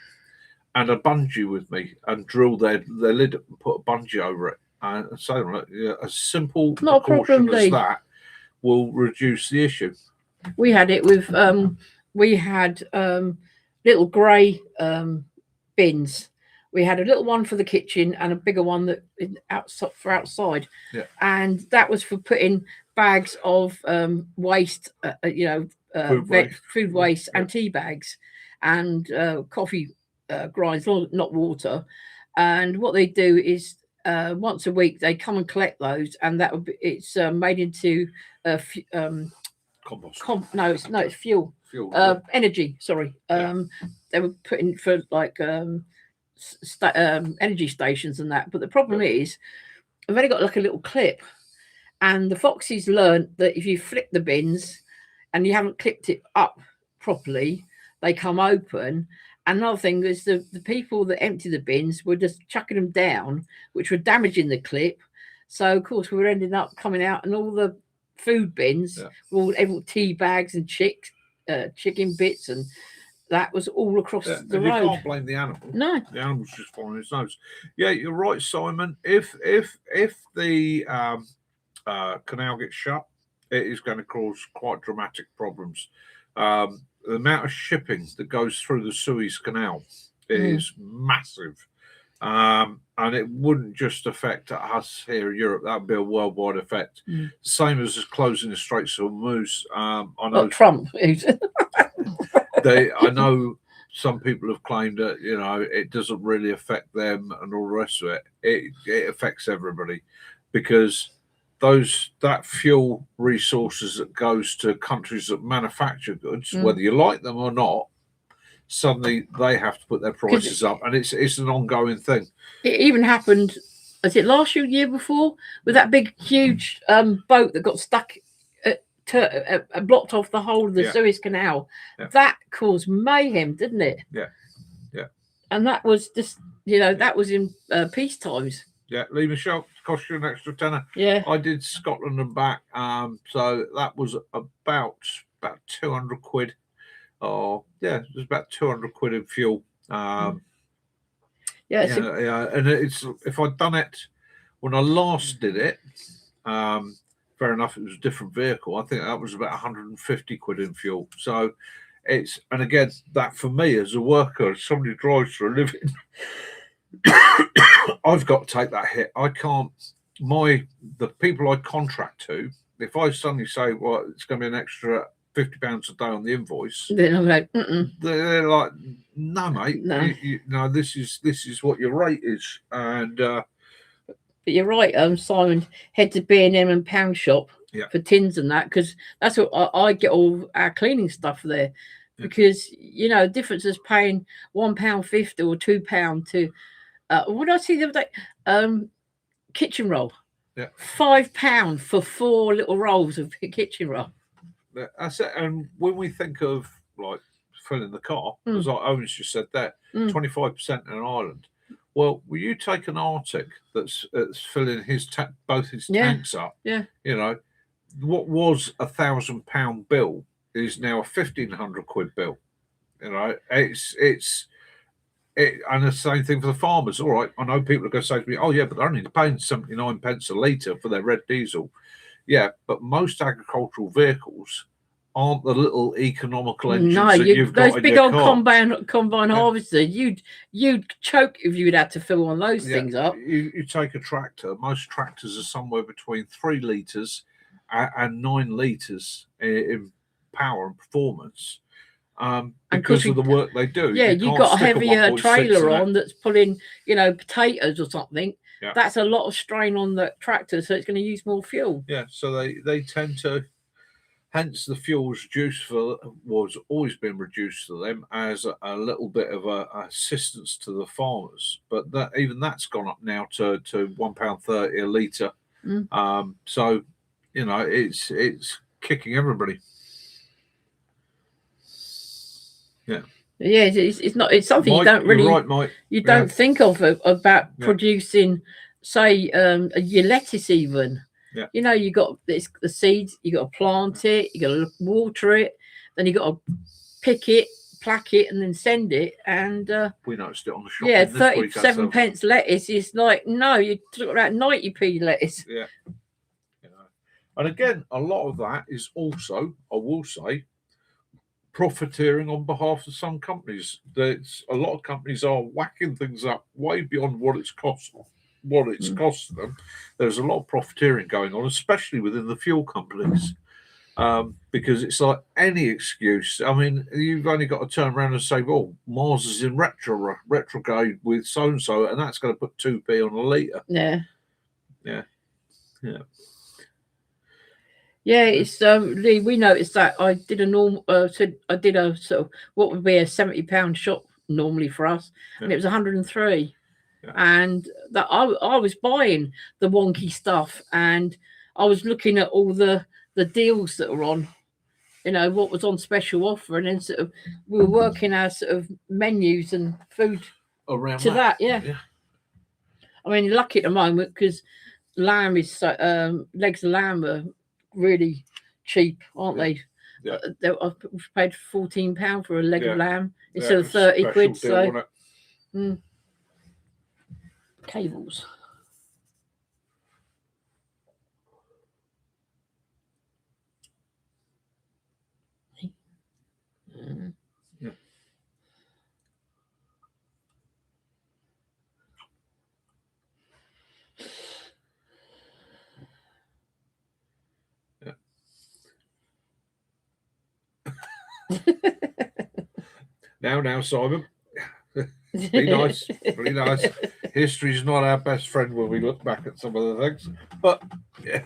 and a bungee with me and drill their lid and put a bungee over it. And so a simple precaution as that will reduce the issue. We had it with little grey bins. We had a little one for the kitchen and a bigger one that for outside. Yeah. And that was for putting bags of waste, food waste and tea bags and coffee grinds, not water. And what they do is once a week they come and collect those, and it's made into compost. It's fuel. Energy. Sorry. They were putting for like energy stations and that. But the problem is, I've only got like a little clip, and the foxes learned that if you flick the bins and you haven't clipped it up properly, they come open. Another thing is the people that empty the bins were just chucking them down, which were damaging the clip. So of course we were ending up coming out, and all the food bins were all tea bags and chicken bits, and that was all across the road. You can't blame the animal. No, the animal's just following its nose. Yeah, you're right, Simon. If the canal gets shut, it is going to cause quite dramatic problems. The amount of shipping that goes through the Suez Canal is massive. And it wouldn't just affect us here in Europe. That would be a worldwide effect. Same as closing the Straits of Hormuz. I know Trump. I know some people have claimed that it doesn't really affect them and all the rest of it. It affects everybody, because that fuel resources that goes to countries that manufacture goods, whether you like them or not, suddenly they have to put their prices up, and it's an ongoing thing. It even happened, was it last year before, with that big huge boat that got stuck, blocked off the whole of the Suez Canal. That caused mayhem, didn't it? Yeah. And that was just, that was in peace times. Yeah, Lee Michelle. cost you an extra tenner. Yeah. I did Scotland and back, so that was about 200 quid. Oh yeah, it was about 200 quid in fuel. Yeah, Yeah, and it's if I'd done it when I last did it, fair enough, it was a different vehicle. I think that was about 150 quid in fuel. So it's, and again, that for me as a worker, as somebody who drives for a living, I've got to take that hit. I can't. The people I contract to, if I suddenly say, well, it's going to be an extra £50 a day on the invoice, then I'm like, they're like, no, mate, No. no, this is what your rate is, and but you're right, Simon. Head to B&M and Pound Shop for tins and that, because that's what I get all our cleaning stuff there. Yeah. Because you know, the difference is paying £1.50 or £2 to what did I see the other day? Kitchen roll. Yeah. £5 for 4 little rolls of kitchen roll. That's it. And when we think of like filling the car, as Owen's just said that, 25% in Ireland. Well, will you take an Arctic that's filling both his tanks up? Yeah. You know, what was £1,000 bill is now a 1,500 quid bill. You know, it's and the same thing for the farmers. All right, I know people are going to say to me, "Oh yeah, but they're only paying 79 pence a litre for their red diesel." Yeah, but most agricultural vehicles aren't the little economical engines that you've got those in big your old car. combine harvesters. You'd choke if you'd had to fill one of those things up. You take a tractor. Most tractors are somewhere between 3 litres and 9 litres in power and performance. Because of the work they do. Yeah, you've got a heavier trailer on that's pulling, potatoes or something. Yeah. That's a lot of strain on the tractor, so it's going to use more fuel. Yeah, so they tend to, hence the fuel's was always been reduced to them as a little bit of a assistance to the farmers. But even that's gone up now to £1.30 a litre. So, it's kicking everybody. Yeah. Yeah, it's not. It's something Mike, you don't really. You're right, Mike. You don't think of about producing, say, your lettuce even. Yeah. You got the seeds. You got to plant it. You got to water it. Then you got to pick it, plaque it, and then send it. And we noticed it on the shop. Yeah, 37 pence lettuce is like you took about 90p lettuce. Yeah. And again, a lot of that is also, I will say, profiteering on behalf of some companies. A lot of companies are whacking things up way beyond what it's costing them. There's a lot of profiteering going on, especially within the fuel companies, because it's like any excuse. I mean, you've only got to turn around and say, "Well, Mars is in retrograde with so and so, and that's going to put 2p on a litre." Yeah, it's Lee. We noticed that I did a normal. I did a sort of what would be a £70 shop normally for us, and it was 103. Yeah. And that I was buying the wonky stuff, and I was looking at all the deals that were on, what was on special offer, and then sort of we were working our sort of menus and food around to that. Yeah. I mean, lucky at the moment because lamb is legs of lamb are really cheap, aren't they? Yeah. I've paid £14 for a leg of lamb instead of £30 quid. Deal, so cables. Yeah. Now, Simon. Be nice. Be nice. History's not our best friend when we look back at some of the things. But yeah.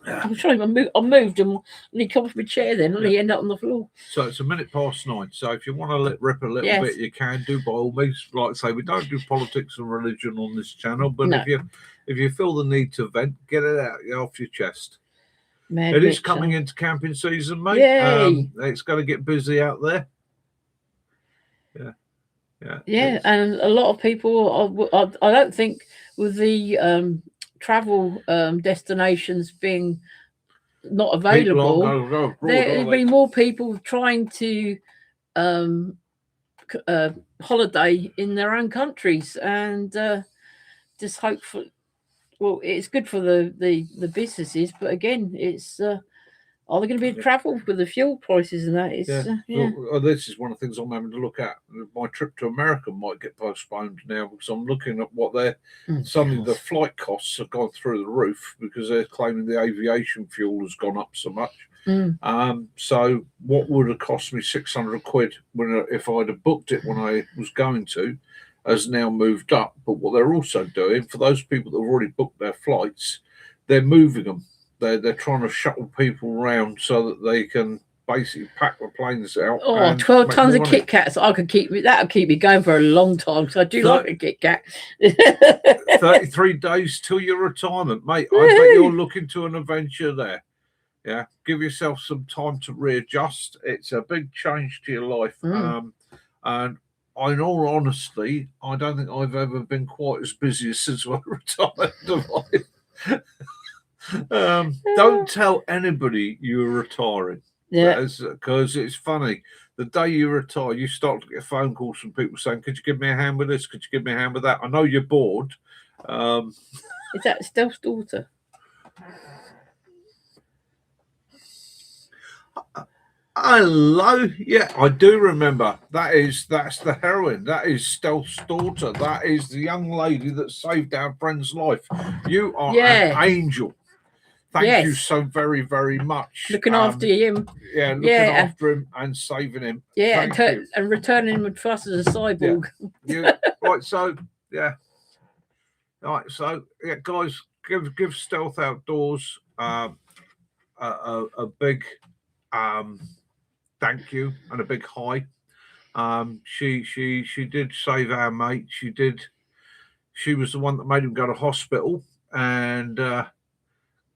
I'm sorry, I moved and he come off my chair then and he ended up on the floor. So it's 9:01. So if you want to rip a little bit, you can do by all means. Like I say, we don't do politics and religion on this channel, but if you feel the need to vent, get it out off your chest. It is coming into camping season, mate. It's going to get busy out there. Yeah. Yeah, it's and a lot of people, I don't think with the travel destinations being not people aren't available, going to go abroad, there'll are be they? more people trying to um, holiday in their own countries, and just hope for. Well, it's good for the businesses, but again, it's are there going to be travel with the fuel prices and that? It's yeah. Well, this is one of the things I'm having to look at. My trip to America might get postponed now because I'm looking at what they're suddenly the flight costs have gone through the roof because they're claiming the aviation fuel has gone up so much. So what would have cost me 600 quid if I'd have booked it when I was going to, has now moved up. But what they're also doing for those people that have already booked their flights, they're moving them. They're trying to shuttle people around so that they can basically pack the planes out. Oh, 12 tons of Kit Kats. I could that'll keep me going for a long time because I do like a Kit Kat. 33 days till your retirement, mate. I bet you're looking to an adventure there. Yeah, give yourself some time to readjust. It's a big change to your life. And in all honesty, I don't think I've ever been quite as busy since I retired. Don't tell anybody you're retiring. Yeah, because it's funny. The day you retire, you start to get phone calls from people saying, "Could you give me a hand with this? Could you give me a hand with that?" I know you're bored. Is that Steph's daughter? Hello, yeah, I do remember. That's the heroine. That is Stealth's daughter. That is the young lady that saved our friend's life. You are an angel. Thank you so very, very much. Looking after him. Yeah, looking after him and saving him. Yeah, and returning him to us as a cyborg. Yeah. Right, so yeah. Right, so yeah, guys, give Stealth Outdoors a big thank you and a big hi. She did save our mate. She was the one that made him go to hospital and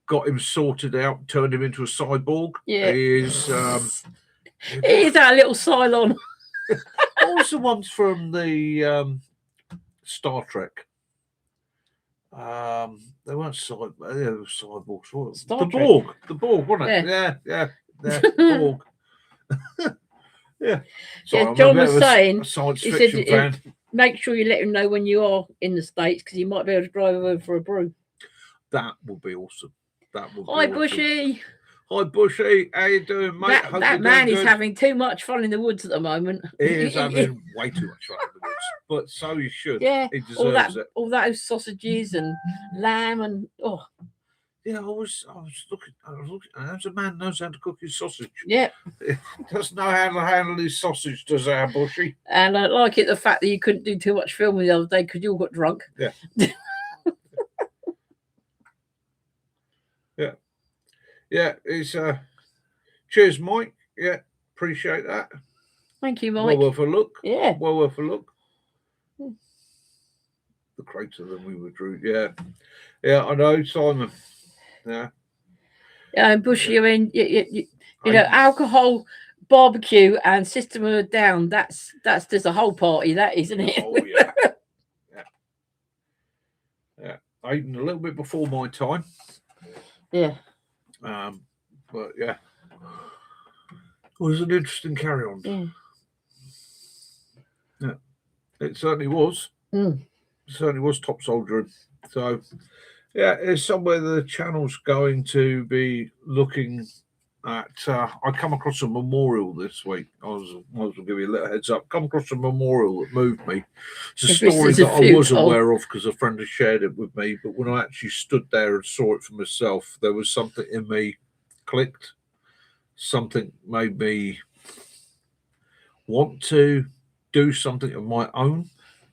got him sorted out, turned him into a cyborg. Yeah. He is our little Cylon. What was the ones from the Star Trek? They weren't cyborgs. The Borg, wasn't it? Yeah. Borg. Yeah. Sorry, yeah, John was saying, science fiction fan. Make sure you let him know when you are in the States because you might be able to drive over for a brew. That would be awesome. That would. Hi, Bushy. Hi, Bushy. How you doing, mate? That man is having too much fun in the woods at the moment. He is having way too much fun in the woods, but so he should. Yeah, he deserves it. All those sausages and lamb and Yeah, I was looking. As a man knows how to cook his sausage. Yeah, he doesn't know how to handle his sausage, does our Bushy? And I like it the fact that you couldn't do too much filming the other day because you all got drunk. Yeah. Yeah, it's cheers, Mike. Yeah, appreciate that. Thank you, Mike. Well worth a look. Yeah. Well worth a look. The crater that we withdrew. Yeah, I know, Simon. Yeah. Yeah, and Bushy, I mean, you know, alcohol, barbecue, and System of a Down. That's just a whole party, that isn't it? Oh yeah. Yeah. I eaten a little bit before my time. Yeah. But yeah, it was an interesting carry on. Yeah, it certainly was. It certainly was top soldiering. So yeah, it's somewhere the channel's going to be looking at. I come across a memorial this week. I might as well give you a little heads up. Come across a memorial that moved me. It's a story that I was aware of because a friend has shared it with me. But when I actually stood there and saw it for myself, there was something in me clicked. Something made me want to do something of my own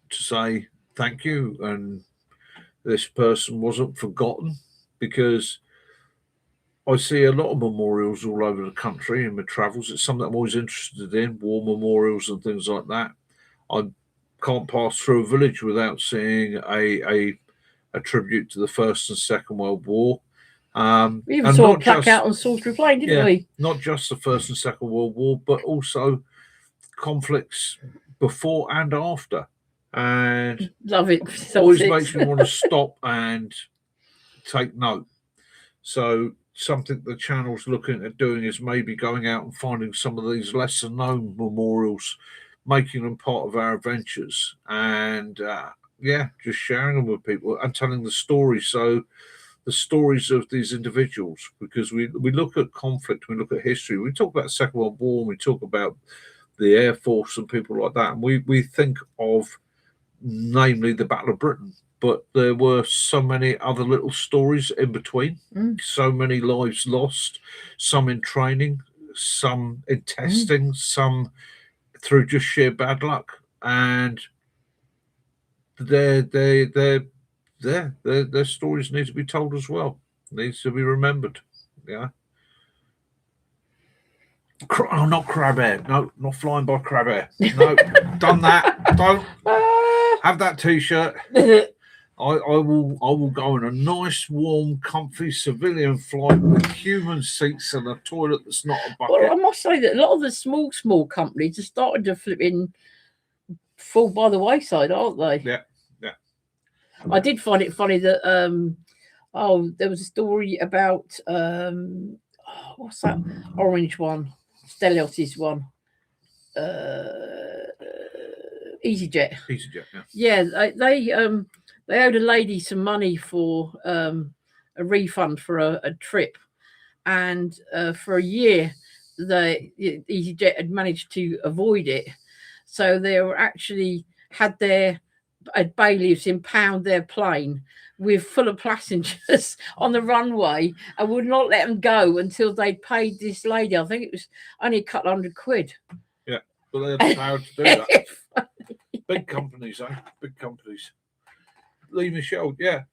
to say thank you, and this person wasn't forgotten, because I see a lot of memorials all over the country in my travels. It's something I'm always interested in, war memorials and things like that. I can't pass through a village without seeing a tribute to the First and Second World War. We even saw a plaque out on Salisbury Plain, didn't we? Not just the First and Second World War, but also conflicts before and after, and Love it. always Celtics. makes me want to stop and take note. So something the channel's looking at doing is maybe going out and finding some of these lesser known memorials, making them part of our adventures, and just sharing them with people and telling the stories. So the stories of these individuals, because we look at conflict, we look at history, we talk about the Second World War, we talk about the Air Force and people like that, and we think of namely the Battle of Britain, but there were so many other little stories in between, so many lives lost, some in training, some in testing, some through just sheer bad luck, and their stories need to be told as well, needs to be remembered. Not Crab Air. No, not Flying by Crab Air. No, done that. Don't have that T-shirt. I will go on a nice, warm, comfy civilian flight with human seats and a toilet that's not a bucket. Well, I must say that a lot of the small companies are starting to fall by the wayside, aren't they? Yeah. I did find it funny that there was a story about what's that orange one, Stelios's one, EasyJet. Yeah, they owed a lady some money for a refund for a trip, and for a year EasyJet had managed to avoid it, so they were actually had bailiffs impound their plane with full of passengers on the runway and would not let them go until they paid this lady. I think it was only a couple £100. Yeah, but they had the power to do that. Big companies, eh? Big companies. Lee Michelle, yeah.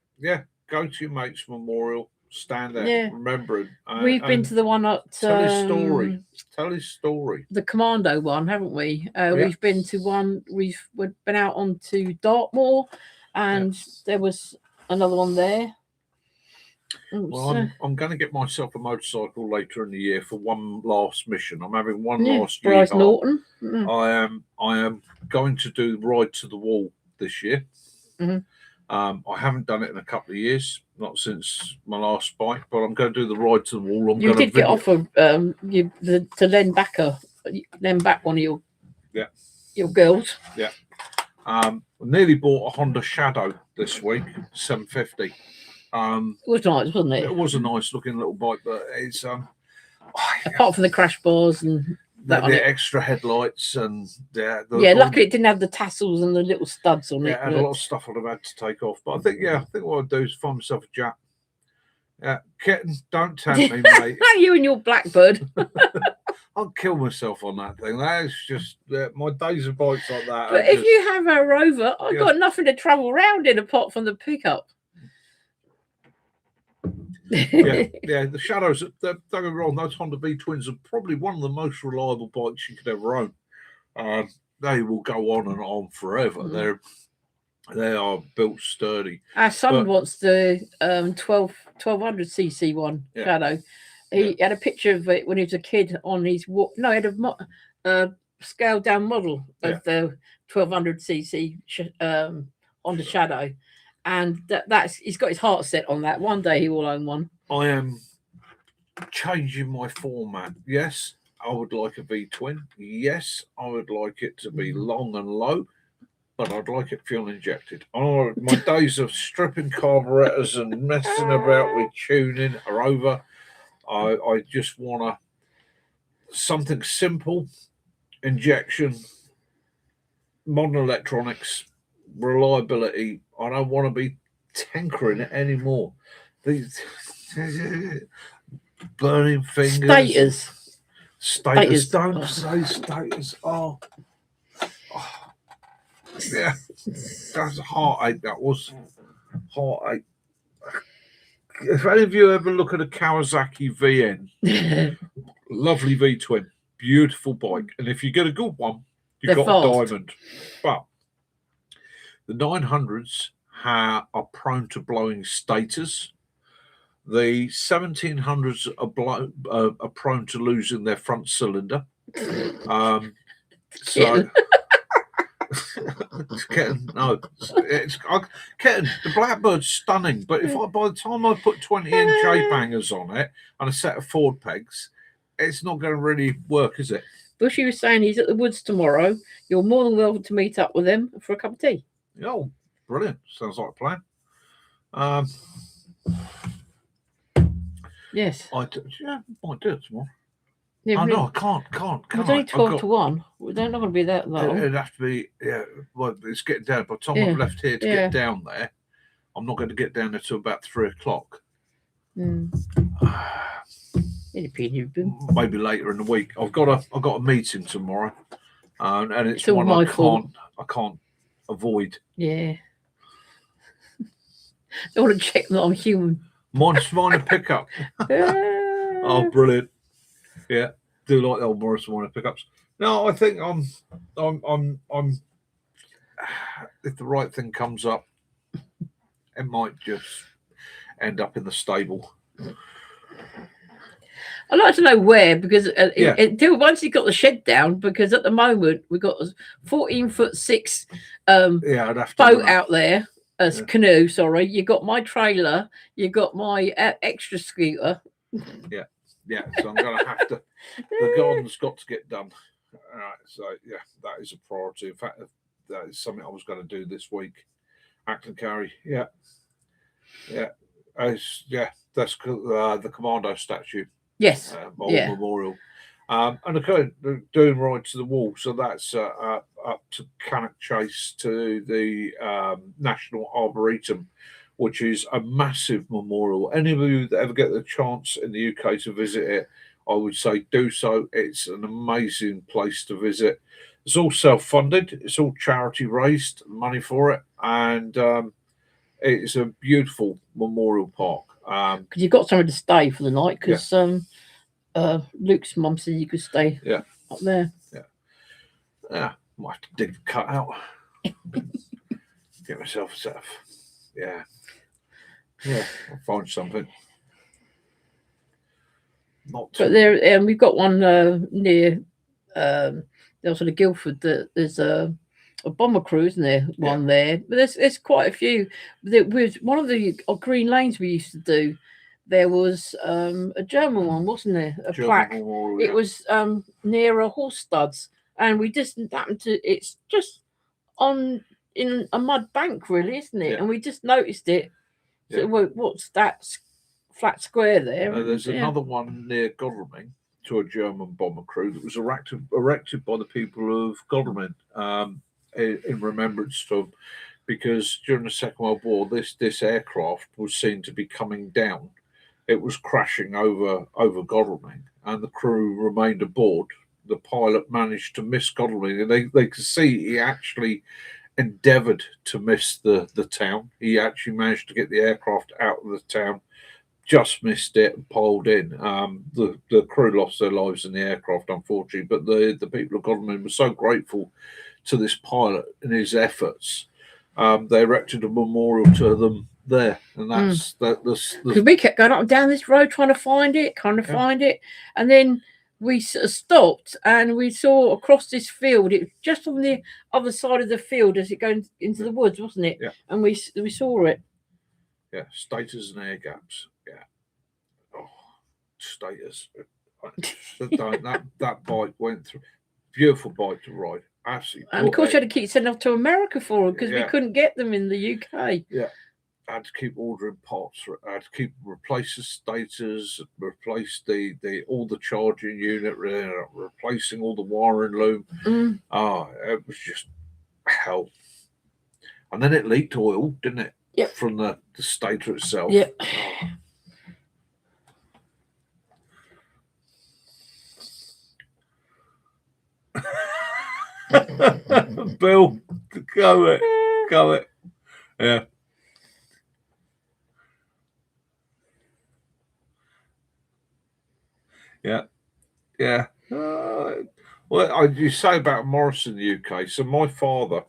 Go to your mate's memorial, stand there, remember it. We've been to the one at tell his story. Tell his story. The Commando one, haven't we? We've been to one. We've been out onto Dartmoor, and there was another one there. Well, I'm going to get myself a motorcycle later in the year for one last mission. I'm having one last year. Bryce Norton. I am going to do Ride to the Wall this year. I haven't done it in a couple of years, not since my last bike, but I'm going to do the Ride to the Wall. You did get offered to lend back one of your girls. Yeah. I nearly bought a Honda Shadow this week, 750. It was nice, wasn't it? It was a nice looking little bike, but it's apart from the crash bars and the extra headlights and luckily it didn't have the tassels and the little studs on it. Yeah, it had a lot of stuff I'd have had to take off. But I think what I'd do is find myself a Jap. Yeah, kitten, don't tempt me, mate. You and your Blackbird. I'll kill myself on that thing. That's just my days of bikes like that. But if you have a Rover, I've got nothing to travel around in apart from the pickup. The Shadows, don't get me wrong, those Honda V Twins are probably one of the most reliable bikes you could ever own. They will go on and on forever. They are built sturdy. Our son wants the 1200cc one, Shadow. He had a picture of it when he was a kid on his walk. No, he had a scaled down model of the 1200cc Honda Shadow. And that's he's got his heart set on that. One day he will own one. I am changing my format. Yes, I would like a V-twin. Yes, I would like it to be long and low, but I'd like it fuel injected. Oh, my days of stripping carburetors and messing about with tuning are over. I just want something simple, injection, modern electronics, reliability. I don't want to be tinkering it anymore. These burning fingers. Status. Don't say status. Oh. Yeah. That's a heartache. That was heartache. If any of you ever look at a Kawasaki VN, lovely V-twin, beautiful bike. And if you get a good one, you've got a diamond. But the 900s are prone to blowing stators. The 1700s are prone to losing their front cylinder. So Kitten, no, kitten. The blackbird's stunning, but by the time I put 20-inch J bangers on it and a set of Ford pegs, it's not going to really work, is it? Bushy was saying he's at the woods tomorrow. You're more than welcome to meet up with him for a cup of tea. Oh, brilliant! Sounds like a plan. Yes. I might do it tomorrow. Yeah, Oh no, I can't. It's only 12 to 1. They're not going to be that long. It'd have to be, well, it's getting down. By the time Yeah. I've left here to get down there, I'm not going to get down there till about 3 o'clock. Maybe later in the week. I've got a meeting tomorrow, and it's one I can't avoid. Yeah. I want to check that I'm human. Mine's Minor pickup. Oh, brilliant! Yeah, do like the old Morris Minor pickups. No, I think I'm. If the right thing comes up, it might just end up in the stable. I'd like to know where, because until once you got the shed down, because at the moment we've got a 14'6" I'd have to boat out there, canoe. Sorry, you got my trailer, you got my extra scooter. Yeah. So I'm going to have to. The garden's got to get done. All right. So that is a priority. In fact, that is something I was going to do this week. Acton Carry. Yeah. That's the Commando statue. Yes. Memorial. And they're doing right to the wall. So that's up to Cannock Chase to the National Arboretum, which is a massive memorial. Any of you that ever get the chance in the UK to visit it, I would say do so. It's an amazing place to visit. It's all self-funded. It's all charity raised money for it. And it's a beautiful memorial park. Because you've got somewhere to stay for the night, because Luke's mum said you could stay up there. Yeah, might have to dig the cut out. Get myself a set of, I'll find something. But there, we've got one near there's sort of Guildford. There's a bomber crew, isn't there? One there, but there's quite a few. With one of the Green Lanes we used to do, there was a German one, wasn't there? A plaque. Memorial, it was near a horse studs, and we just happened to. It's just in a mud bank, really, isn't it? And we just noticed it. So what's that flat square there? There's another one near Godalming to a German bomber crew that was erected by the people of Godalming in remembrance to them, because during the Second World War, this aircraft was seen to be coming down. It was crashing over Godalming, and the crew remained aboard. The pilot managed to miss Godalming, and they could see he actually endeavoured to miss the town. He actually managed to get the aircraft out of the town, just missed it and piled in. The crew lost their lives in the aircraft, unfortunately, but the people of Godalming were so grateful to this pilot and his efforts. They erected a memorial to them there, and that's because we kept going up and down this road trying to find it, and then we sort of stopped and we saw across this field. It was just on the other side of the field as it goes into the woods, wasn't it? Yeah. And we saw it. Yeah, stators and air gaps. Yeah. Oh, stators. that bike went through. Beautiful bike to ride. Absolutely. And of course, you had to keep sending off to America for them because we couldn't get them in the UK. Yeah. I had to keep ordering parts. I had to keep replace the stators, replace all the charging unit, replacing all the wiring loom. It was just hell. And then it leaked oil, didn't it? Yep. From the stator itself. Yeah. Bill, go it. Yeah. Yeah. Well, you say about Morris in the UK. So my father,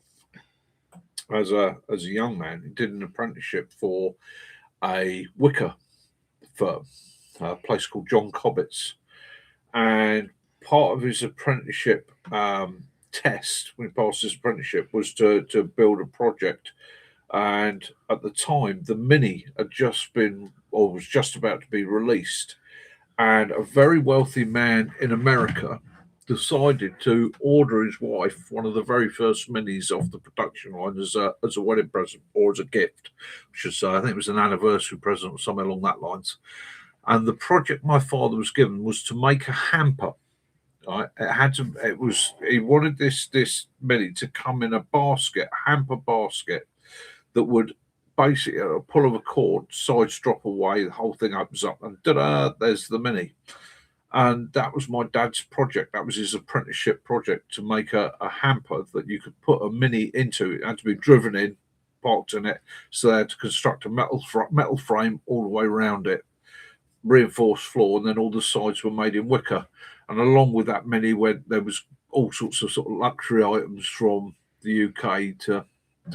as a young man, did an apprenticeship for a wicker firm, a place called John Cobbett's, and part of his apprenticeship test when he passed his apprenticeship was to build a project. And at the time, the Mini had just been, or was just about to be released. And a very wealthy man in America decided to order his wife one of the very first Minis off the production line as a wedding present or as a gift, I should say. I think it was an anniversary present or something along that lines. And the project my father was given was to make a hamper. Right? He wanted this Mini to come in a basket, a hamper basket that would basically, a pull of a cord, sides drop away, the whole thing opens up, and ta-da, there's the Mini. And that was my dad's project. That was his apprenticeship project, to make a hamper that you could put a Mini into. It had to be driven in, parked in it. So they had to construct a metal frame all the way around it, reinforced floor, and then all the sides were made in wicker. And along with that Mini there was all sorts of sort of luxury items from the UK to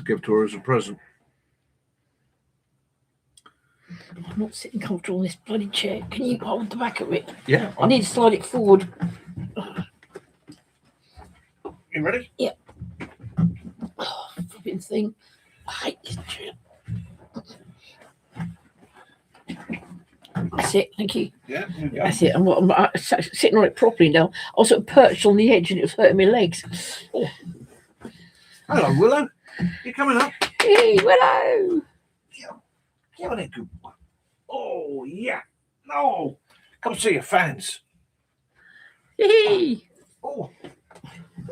give to her as a present. I'm not sitting comfortable in this bloody chair. Can you hold the back of it? Yeah. I need to slide it forward. You ready? Yeah. Oh, flipping thing. I hate this chair. That's it, thank you. Yeah. That's it. I'm sitting on it properly now. I was sort of perched on the edge and it was hurting my legs. Oh. Hello, Willow. You coming up? Hey, Willow. Give it a good one. Oh, yeah. No. Come see your fans. Hey. Oh.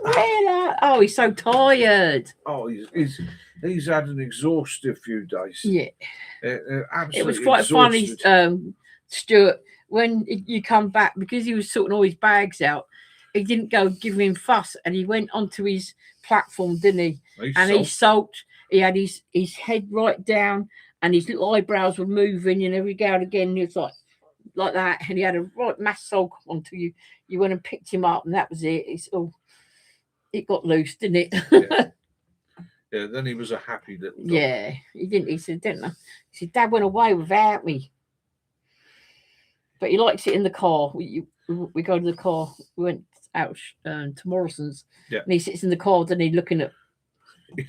Willow. Oh, he's so tired. Oh, he's had an exhaustive few days. Yeah. It was quite exhausted. funny, Stuart, when you come back, because he was sorting all his bags out, he didn't go give him fuss, and he went onto his platform, didn't he? He sulked. He had his head right down, and his little eyebrows were moving, and every now and again he was like that, and he had a right mass sulk onto you. You went and picked him up, and that was it. It got loose, didn't it? Yeah. Yeah, then he was a happy little dog. Yeah, he didn't. He said, didn't I? He said, Dad went away without me. But he likes it in the car. We go to the car. We went out to Morrison's. Yeah. And he sits in the car, doesn't he, looking at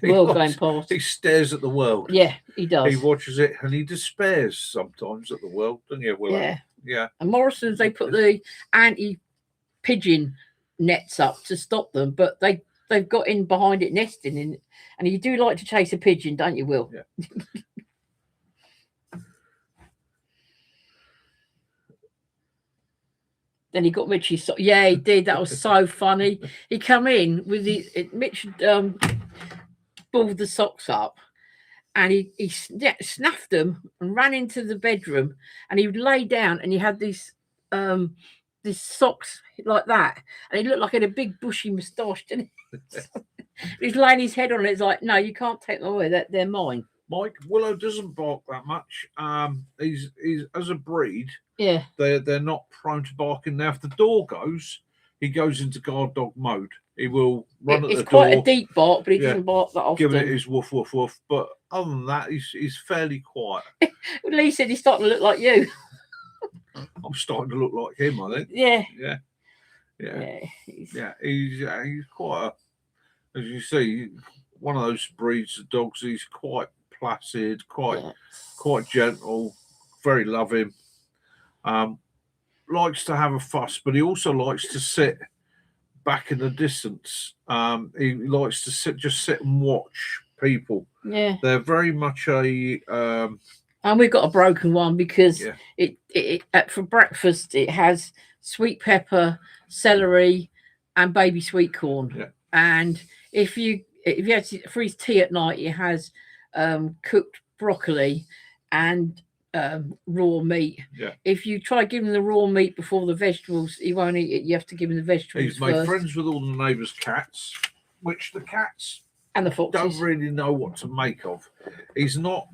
the world going past. He stares at the world. Yeah, he does. He watches it and he despairs sometimes at the world, doesn't he, Willow? Yeah. Yeah. And Morrison's, they put the anti-pigeon nets up to stop them, but they've got in behind it nesting in. And you do like to chase a pigeon, don't you, Will? Yeah. Then he got Mitch's. Yeah, he did. That was so funny. He come in with Mitch balled the socks up, and he snaffed them and ran into the bedroom, and he would lay down, and he had these socks like that, and he looked like he had a big bushy moustache, didn't he? He's laying his head on it. It's like, no, you can't take them away. They're mine. Mike, Willow doesn't bark that much. He's as a breed. Yeah. They're not prone to barking. Now, if the door goes, he goes into guard dog mode. He will run at the door. It's quite a deep bark, but he doesn't bark that often. Give it his woof, woof, woof. But other than that, he's fairly quiet. Lee said he's starting to look like you. I'm starting to look like him, I think. Yeah. Yeah. Yeah. Yeah. He's quite as you see, one of those breeds of dogs. He's quite placid, quite gentle, very loving. Likes to have a fuss, but he also likes to sit back in the distance. He likes to just sit and watch people. Yeah. They're very much a and we've got a broken one because it for breakfast it has sweet pepper, celery, and baby sweet corn. Yeah. And if you had for his tea at night, it has cooked broccoli and raw meat. Yeah. If you try giving him the raw meat before the vegetables, he won't eat it. You have to give him the vegetables. He's made friends with all the neighbours' cats, which the cats and the foxes don't really know what to make of. He's not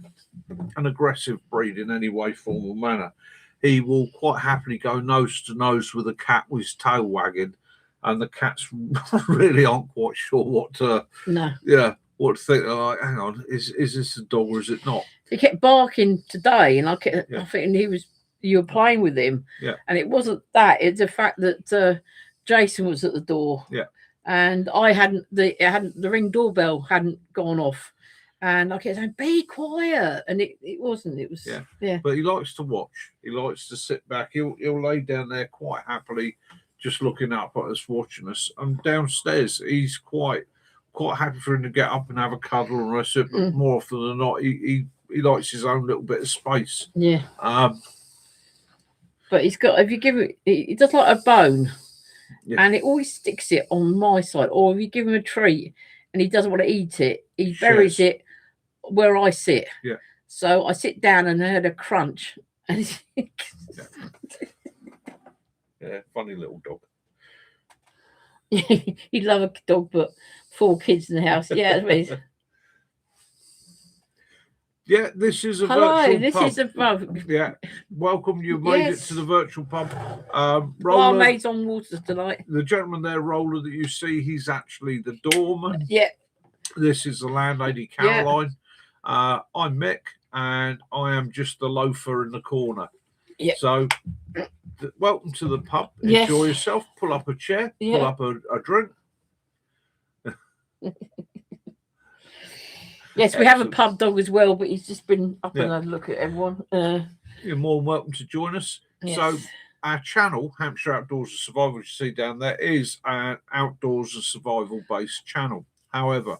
an aggressive breed in any way, form, or manner. He will quite happily go nose to nose with a cat with his tail wagging, and the cats really aren't quite sure what to. No. Yeah. What to think? Like, hang on, is this a dog or is it not? He kept barking today, and I think you were playing with him. Yeah. And it wasn't that; it's the fact that Jason was at the door. Yeah. and the ring doorbell hadn't gone off, and I kept saying, "Be quiet," and it wasn't. It was yeah. But he likes to watch. He likes to sit back. He'll lay down there quite happily, just looking up at us, watching us. And downstairs, he's quite happy for him to get up and have a cuddle and rest. But more often than not, he likes his own little bit of space. Yeah. But he's got. If you give it, he does like a bone, and it always sticks it on my side. Or if you give him a treat and he doesn't want to eat it, he buries it where I sit. Yeah. So I sit down and I heard a crunch. And yeah, funny little dog. He'd love a dog, but 4 kids in the house. Yeah, yeah, this is a virtual pub. Is a pub. Yeah, welcome. You made it to the virtual pub. Barmaid's on water tonight. The gentleman there, Roller, that you see, he's actually the doorman. Yeah. This is the landlady, Caroline. Yeah. I'm Mick, and I am just the loafer in the corner. Yeah. So, welcome to the pub. Enjoy yourself. Pull up a chair. Pull up a drink. Yes, we have a pub dog as well, but he's just been up and had a look at everyone. You're more than welcome to join us. Yes. So our channel, Hampshire Outdoors and Survival, which you see down there, is an outdoors and survival-based channel. However,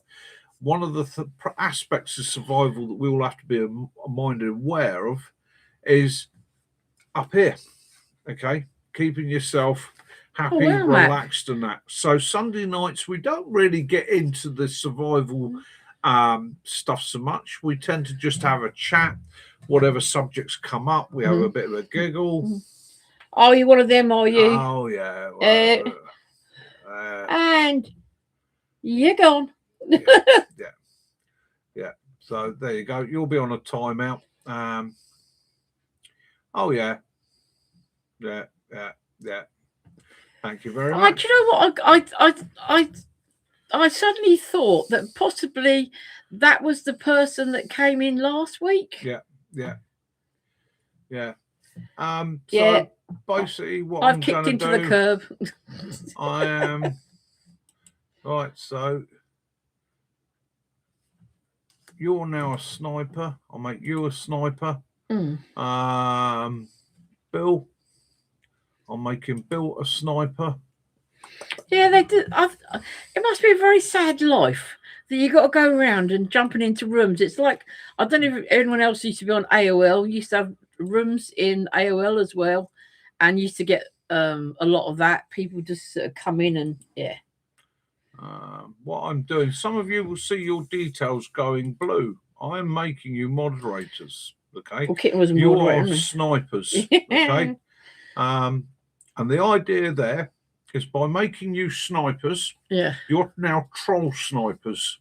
one of the aspects of survival that we all have to be minded and aware of is up here, okay? Keeping yourself happy, relaxed and that. So Sunday nights, we don't really get into the survival stuff so much. We tend to just have a chat, whatever subjects come up, we have a bit of a giggle. Are you one of them, are you? Oh yeah. Well, and you're gone. yeah. So there you go. You'll be on a timeout. Oh yeah. Thank you very much. Do you know what? I suddenly thought that possibly that was the person that came in last week. Yeah. So basically, what I've kicked into the curb. I am right. So you're now a sniper. I'll make you a sniper. Bill, I'm making Bill a sniper. Yeah, they did. It must be a very sad life that you got to go around and jumping into rooms. It's like, I don't know if anyone else used to be on AOL. Used to have rooms in AOL as well, and used to get a lot of that. People just come in and what I'm doing. Some of you will see your details going blue. I'm making you moderators. Okay. Well, Kitten was a you moderator. are snipers. Okay. And the idea there is by making you snipers, you're now troll snipers.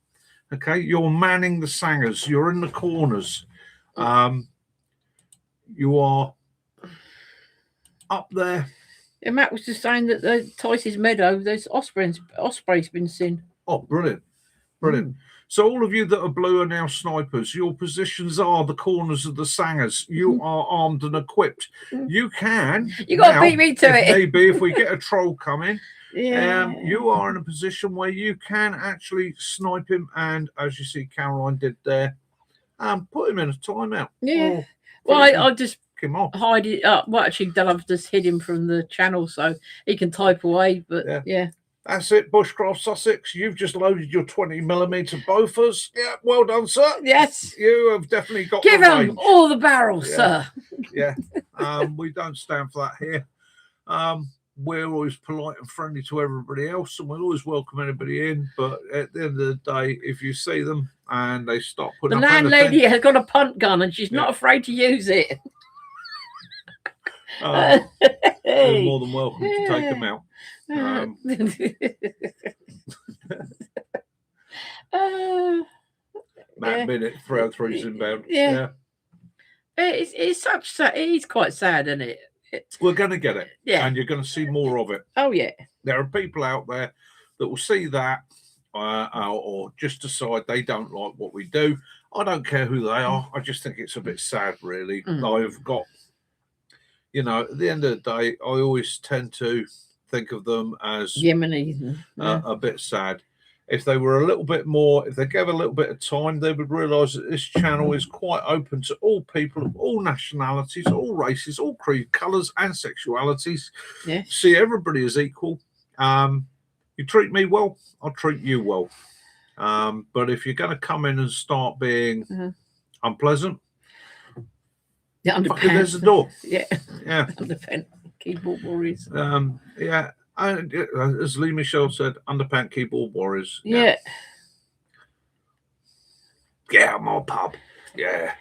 Okay, you're manning the sangers, you're in the corners. You are up there. Yeah, Matt was just saying that the Tice's Meadow, there's ospreys been seen. Oh, brilliant. So all of you that are blue are now snipers. Your positions are the corners of the sangers. You are armed and equipped. You can. You got to beat me to it. Maybe if we get a troll coming, you are in a position where you can actually snipe him. And as you see, Caroline did there, put him in a timeout. Yeah. Well, I just hide it up. Well, actually, I've just hid him from the channel so he can type away. But yeah. That's it, Bushcraft Sussex. You've just loaded your 20mm Bofors. Yeah, well done, sir. Yes. You have definitely got Give the him all the barrels, sir. Yeah. We don't stand for that here. We're always polite and friendly to everybody else, and we'll always welcome anybody in. But at the end of the day, if you see them and they start putting the landlady has got a punt gun and she's not afraid to use it. You're more than welcome to take them out. Matt Bennett, 303's inbound. Yeah. It's quite sad, isn't it? We're going to get it. Yeah. And you're going to see more of it. Oh, yeah. There are people out there that will see that or just decide they don't like what we do. I don't care who they are. I just think it's a bit sad, really. I've got, at the end of the day, I always tend to think of them as Yemeni. a bit sad. If they were a little bit more, if they gave a little bit of time, they would realise that this channel is quite open to all people of all nationalities, all races, all creed, colours, and sexualities. Yeah. See everybody as equal. You treat me well, I'll treat you well. But if you're going to come in and start being unpleasant, Yeah, there's the door. Yeah. Yeah. Underpant keyboard warriors. Yeah. And as Lee Michelle said, underpant keyboard warriors. Yeah. Get out of my pub. Yeah.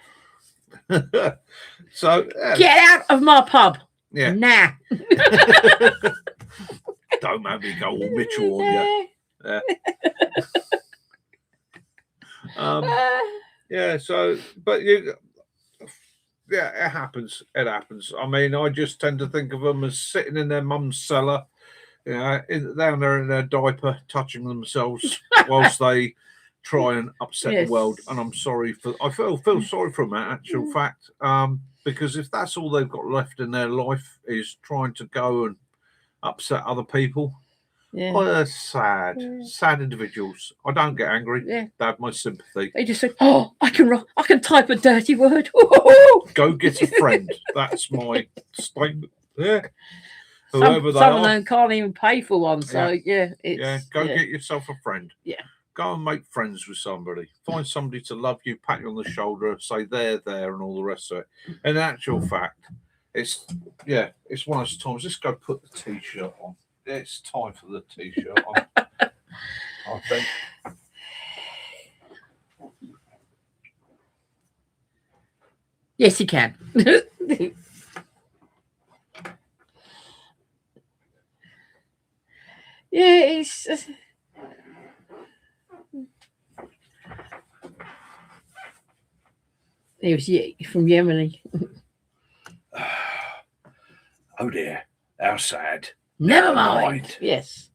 So get out of my pub. Yeah. Nah. Don't make me go all Mitchell on you. Yeah. So, but it happens. It happens. I mean, I just tend to think of them as sitting in their mum's cellar, down there in their diaper, touching themselves whilst they try and upset the world. And I'm sorry I feel sorry for them, actual fact, because if that's all they've got left in their life is trying to go and upset other people, they're sad individuals. I don't get angry. They have my sympathy. They just say, "Oh, I can type a dirty word." Go get a friend. That's my statement. Yeah. Some of them can't even pay for one, so go get yourself a friend. Yeah. Go and make friends with somebody. Find somebody to love you, pat you on the shoulder, say there, and all the rest of it. In actual fact, it's one of those times. Let's go put the t-shirt on. It's time for the t-shirt on. I think. Yes, you can. It's it was from Yemeni. Oh dear, how sad. Never mind. Yes.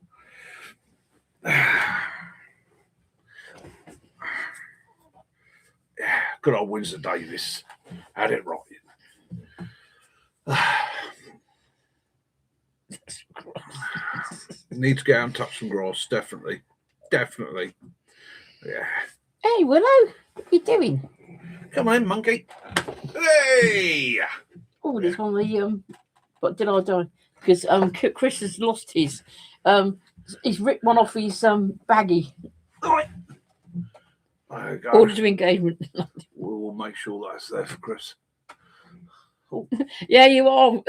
Good old Windsor Davis had it right. Need to get out and touch some grass, definitely. Yeah. Hey, Willow, what are you doing? Come on, monkey. Hey! Oh, there's one of the but did I die? Because Chris has lost his he's ripped one off his baggie. Right. There you go. Order to engagement. We will make sure that's there for Chris. Oh. Yeah, you are.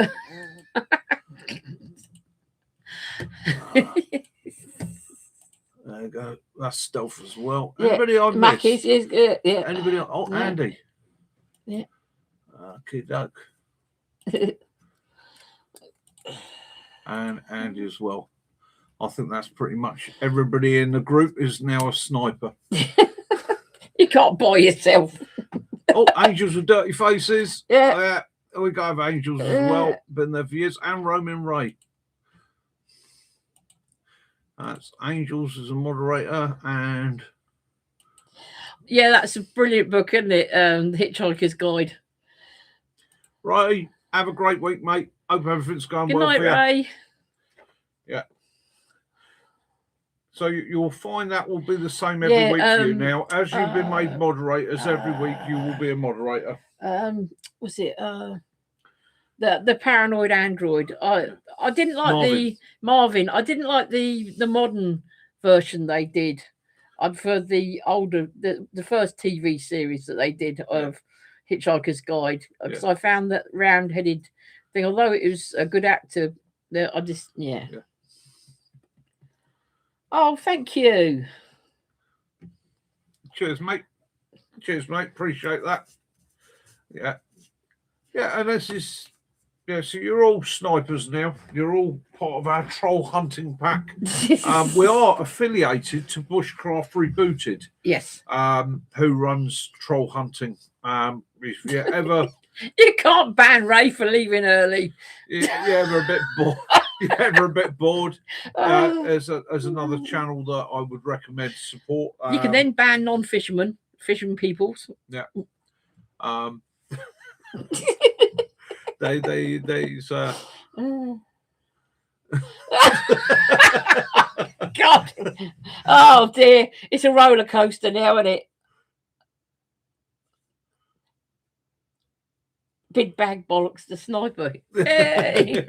There you go. That's stealth as well. Yeah. Anybody on Mackie's is good. Yeah. Anybody on? Oh, Yeah. Andy. Yeah. Kid Duck. And Andy as well. I think that's pretty much everybody in the group is now a sniper. You can't buy yourself. Oh, Angels with Dirty Faces. Yeah. We got Angels as well. Been there for years. And Roman Ray. That's Angels as a moderator. And yeah, that's a brilliant book, isn't it? The Hitchhiker's Guide. Ray, have a great week, mate. Hope everything's going Good well night, for you. Ray. Yeah. So you'll find that will be the same every week for you now. As you've been made moderators every week, you will be a moderator. Was it the Paranoid Android? I didn't like the Marvin. I didn't like the modern version they did. I preferred the older, the first TV series that they did of Hitchhiker's Guide, because I found that round-headed thing, although it was a good actor, I just Oh, thank you. Cheers, mate. Appreciate that. Yeah. Yeah, and this is so you're all snipers now. You're all part of our troll hunting pack. We are affiliated to Bushcraft Rebooted. Yes. Who runs troll hunting. If you ever you can't ban Ray for leaving early. You're ever a bit bored. You're ever a bit bored. As another channel that I would recommend support. You can then ban non-fishermen, fishermen peoples. Yeah. They God. Oh dear. It's a roller coaster now, isn't it? Big bag bollocks, the sniper. Hey.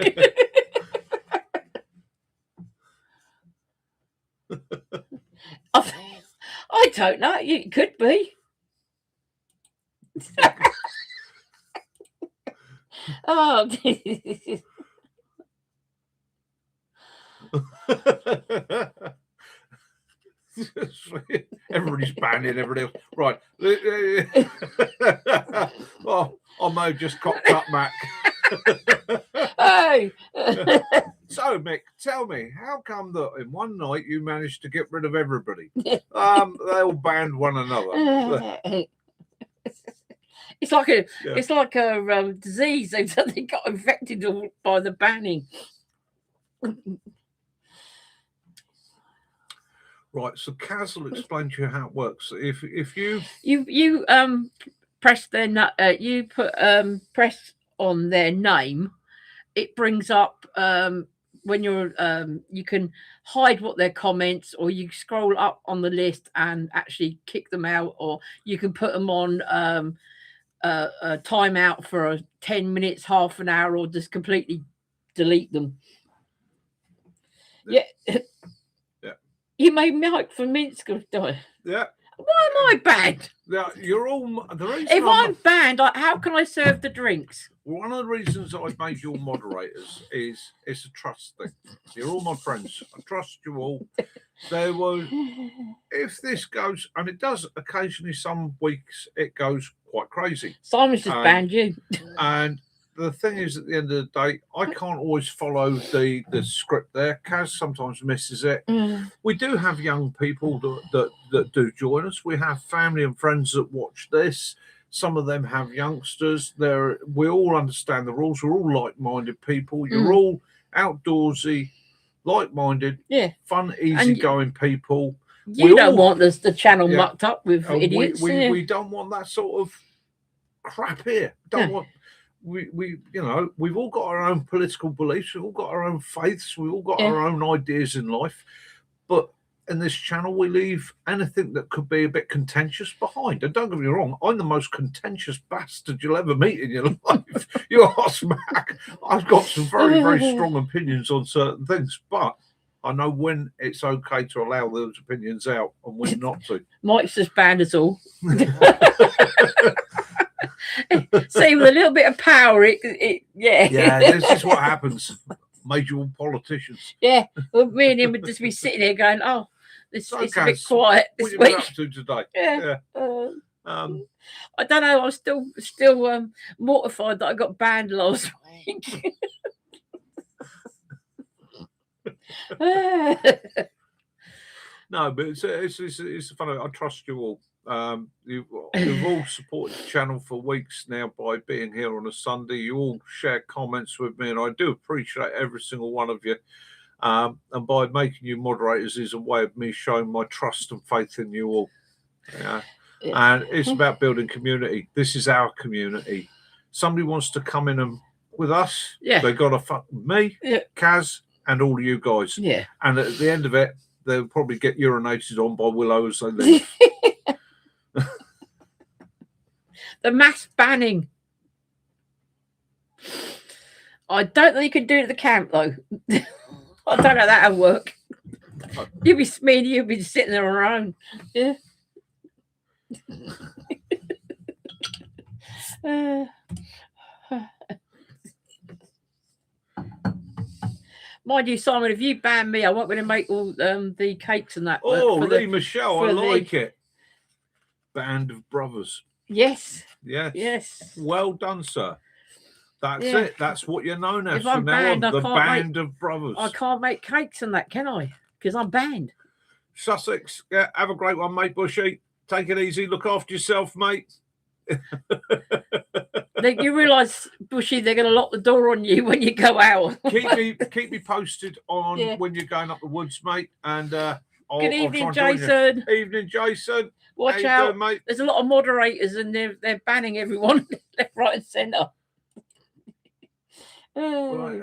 I don't know. It could be. Oh. Everybody's banning everybody else. Right. Oh, I may have just cocked up, Mac. Hey. So, Mick, tell me, how come that in one night you managed to get rid of everybody? They all banned one another. It's like a disease. They got infected by the banning. Right, so Kaz will explain to you how it works. If you press their you put press on their name, it brings up when you're you can hide what their comments, or you scroll up on the list and actually kick them out, or you can put them on a timeout for 10 minutes, half an hour, or just completely delete them. Yeah. You made Mike from Minsk die. Yeah. Why am I banned? Yeah, you're all. The reason if I'm banned, how can I serve the drinks? One of the reasons I've made you all moderators is it's a trust thing. You're all my friends. I trust you all. There will, if this goes, and it does occasionally, some weeks it goes quite crazy. Simon's just banned you. And the thing is, at the end of the day, I can't always follow the script there. Kaz sometimes misses it. We do have young people that do join us. We have family and friends that watch this. Some of them have youngsters. We all understand the rules. We're all like-minded people. You're all outdoorsy, like-minded, fun, easygoing people. You don't want the channel mucked up with idiots. We don't want that sort of crap here. Don't want. We we've all got our own political beliefs, we've all got our own faiths, we've all got our own ideas in life, but in this channel we leave anything that could be a bit contentious behind. And don't get me wrong, I'm the most contentious bastard you'll ever meet in your life. You ask Mac, I've got some very, very strong opinions on certain things, but I know when it's okay to allow those opinions out and when not to. Mike's just banned us all. See, with a little bit of power, this is what happens. Major politicians. Yeah, well, me and him would just be sitting there going, "Oh, it's a bit quiet this week." What are you up to today? Yeah. I don't know. I'm still mortified that I got banned last week. No, but it's fun. I trust you all. You've all supported the channel for weeks now by being here on a Sunday. You all share comments with me, and I do appreciate every single one of you. And by making you moderators is a way of me showing my trust and faith in you all. And it's about building community. This is our community. Somebody wants to come in and with us, they got to fuck me, Kaz, and all of you guys. Yeah. And at the end of it, they'll probably get urinated on by Willow as they leave. The mass banning. I don't think you can do it at the camp though. I don't know that'll work. You'll be sitting there on your own. Yeah. Mind you, Simon, if you ban me, I won't be able to make all the cakes and that. Oh, Lee Michelle, I like it. Band of Brothers. Yes. Yes. Yes. Well done, sir. That's it. That's what you're known as from now on. The Band of Brothers. I can't make cakes and that, can I? Because I'm banned. Sussex, have a great one, mate. Bushy, take it easy. Look after yourself, mate. You realise, Bushy, they're going to lock the door on you when you go out. keep me posted on when you're going up the woods, mate. And good evening, Jason. Evening, Jason. Watch out, doing, mate? There's a lot of moderators, and they're banning everyone left, right, and centre. Right.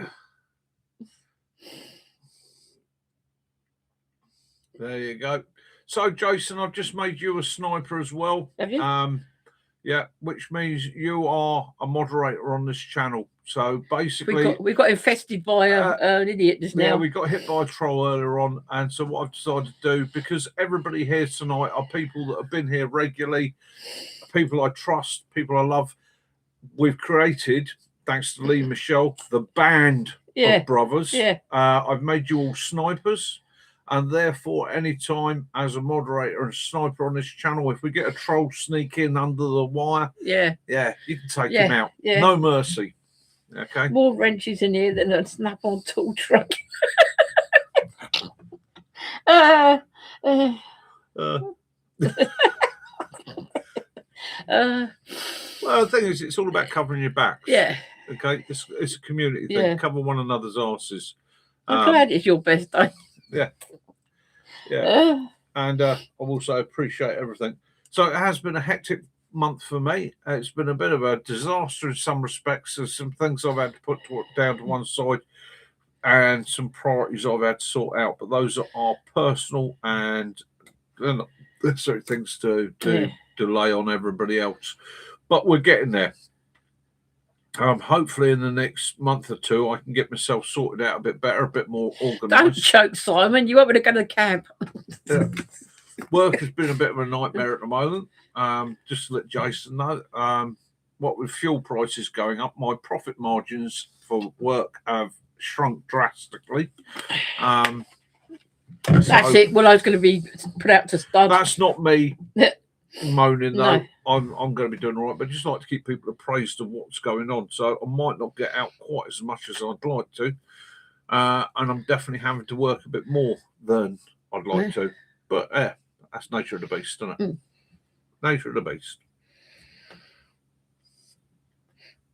There you go. So, Jason, I've just made you a sniper as well. Have you? Yeah, which means you are a moderator on this channel. So basically, we got infested by an idiot just now. Yeah, we got hit by a troll earlier on, and so what I've decided to do, because everybody here tonight are people that have been here regularly, people I trust, people I love. We've created, thanks to Lee Michelle, the band of brothers. Yeah. I've made you all snipers. And therefore, anytime as a moderator and sniper on this channel, if we get a troll sneak in under the wire, you can take him out. No mercy. Okay. More wrenches in here than a snap-on tool truck. Well, the thing is, it's all about covering your backs. Yeah. Okay. It's a community thing. Cover one another's asses. I'm glad it's your best day. Yeah. Yeah. And I also appreciate everything. So it has been a hectic month for me. It's been a bit of a disaster in some respects. There's some things I've had to put down to one side and some priorities I've had to sort out. But those are personal and they're not necessary things to lay on everybody else. But we're getting there. Hopefully in the next month or two, I can get myself sorted out a bit better, a bit more organised. Don't choke, Simon. You want me to go to the camp? Yeah. Work has been a bit of a nightmare at the moment. Just to let Jason know, what with fuel prices going up, my profit margins for work have shrunk drastically. That's it. Well, I was going to be put out to stud. That's not me moaning though. No. I'm going to be doing all right, but I just like to keep people appraised of what's going on. So I might not get out quite as much as I'd like to, and I'm definitely having to work a bit more than I'd like to. But that's nature of the beast, isn't it? Nature of the beast.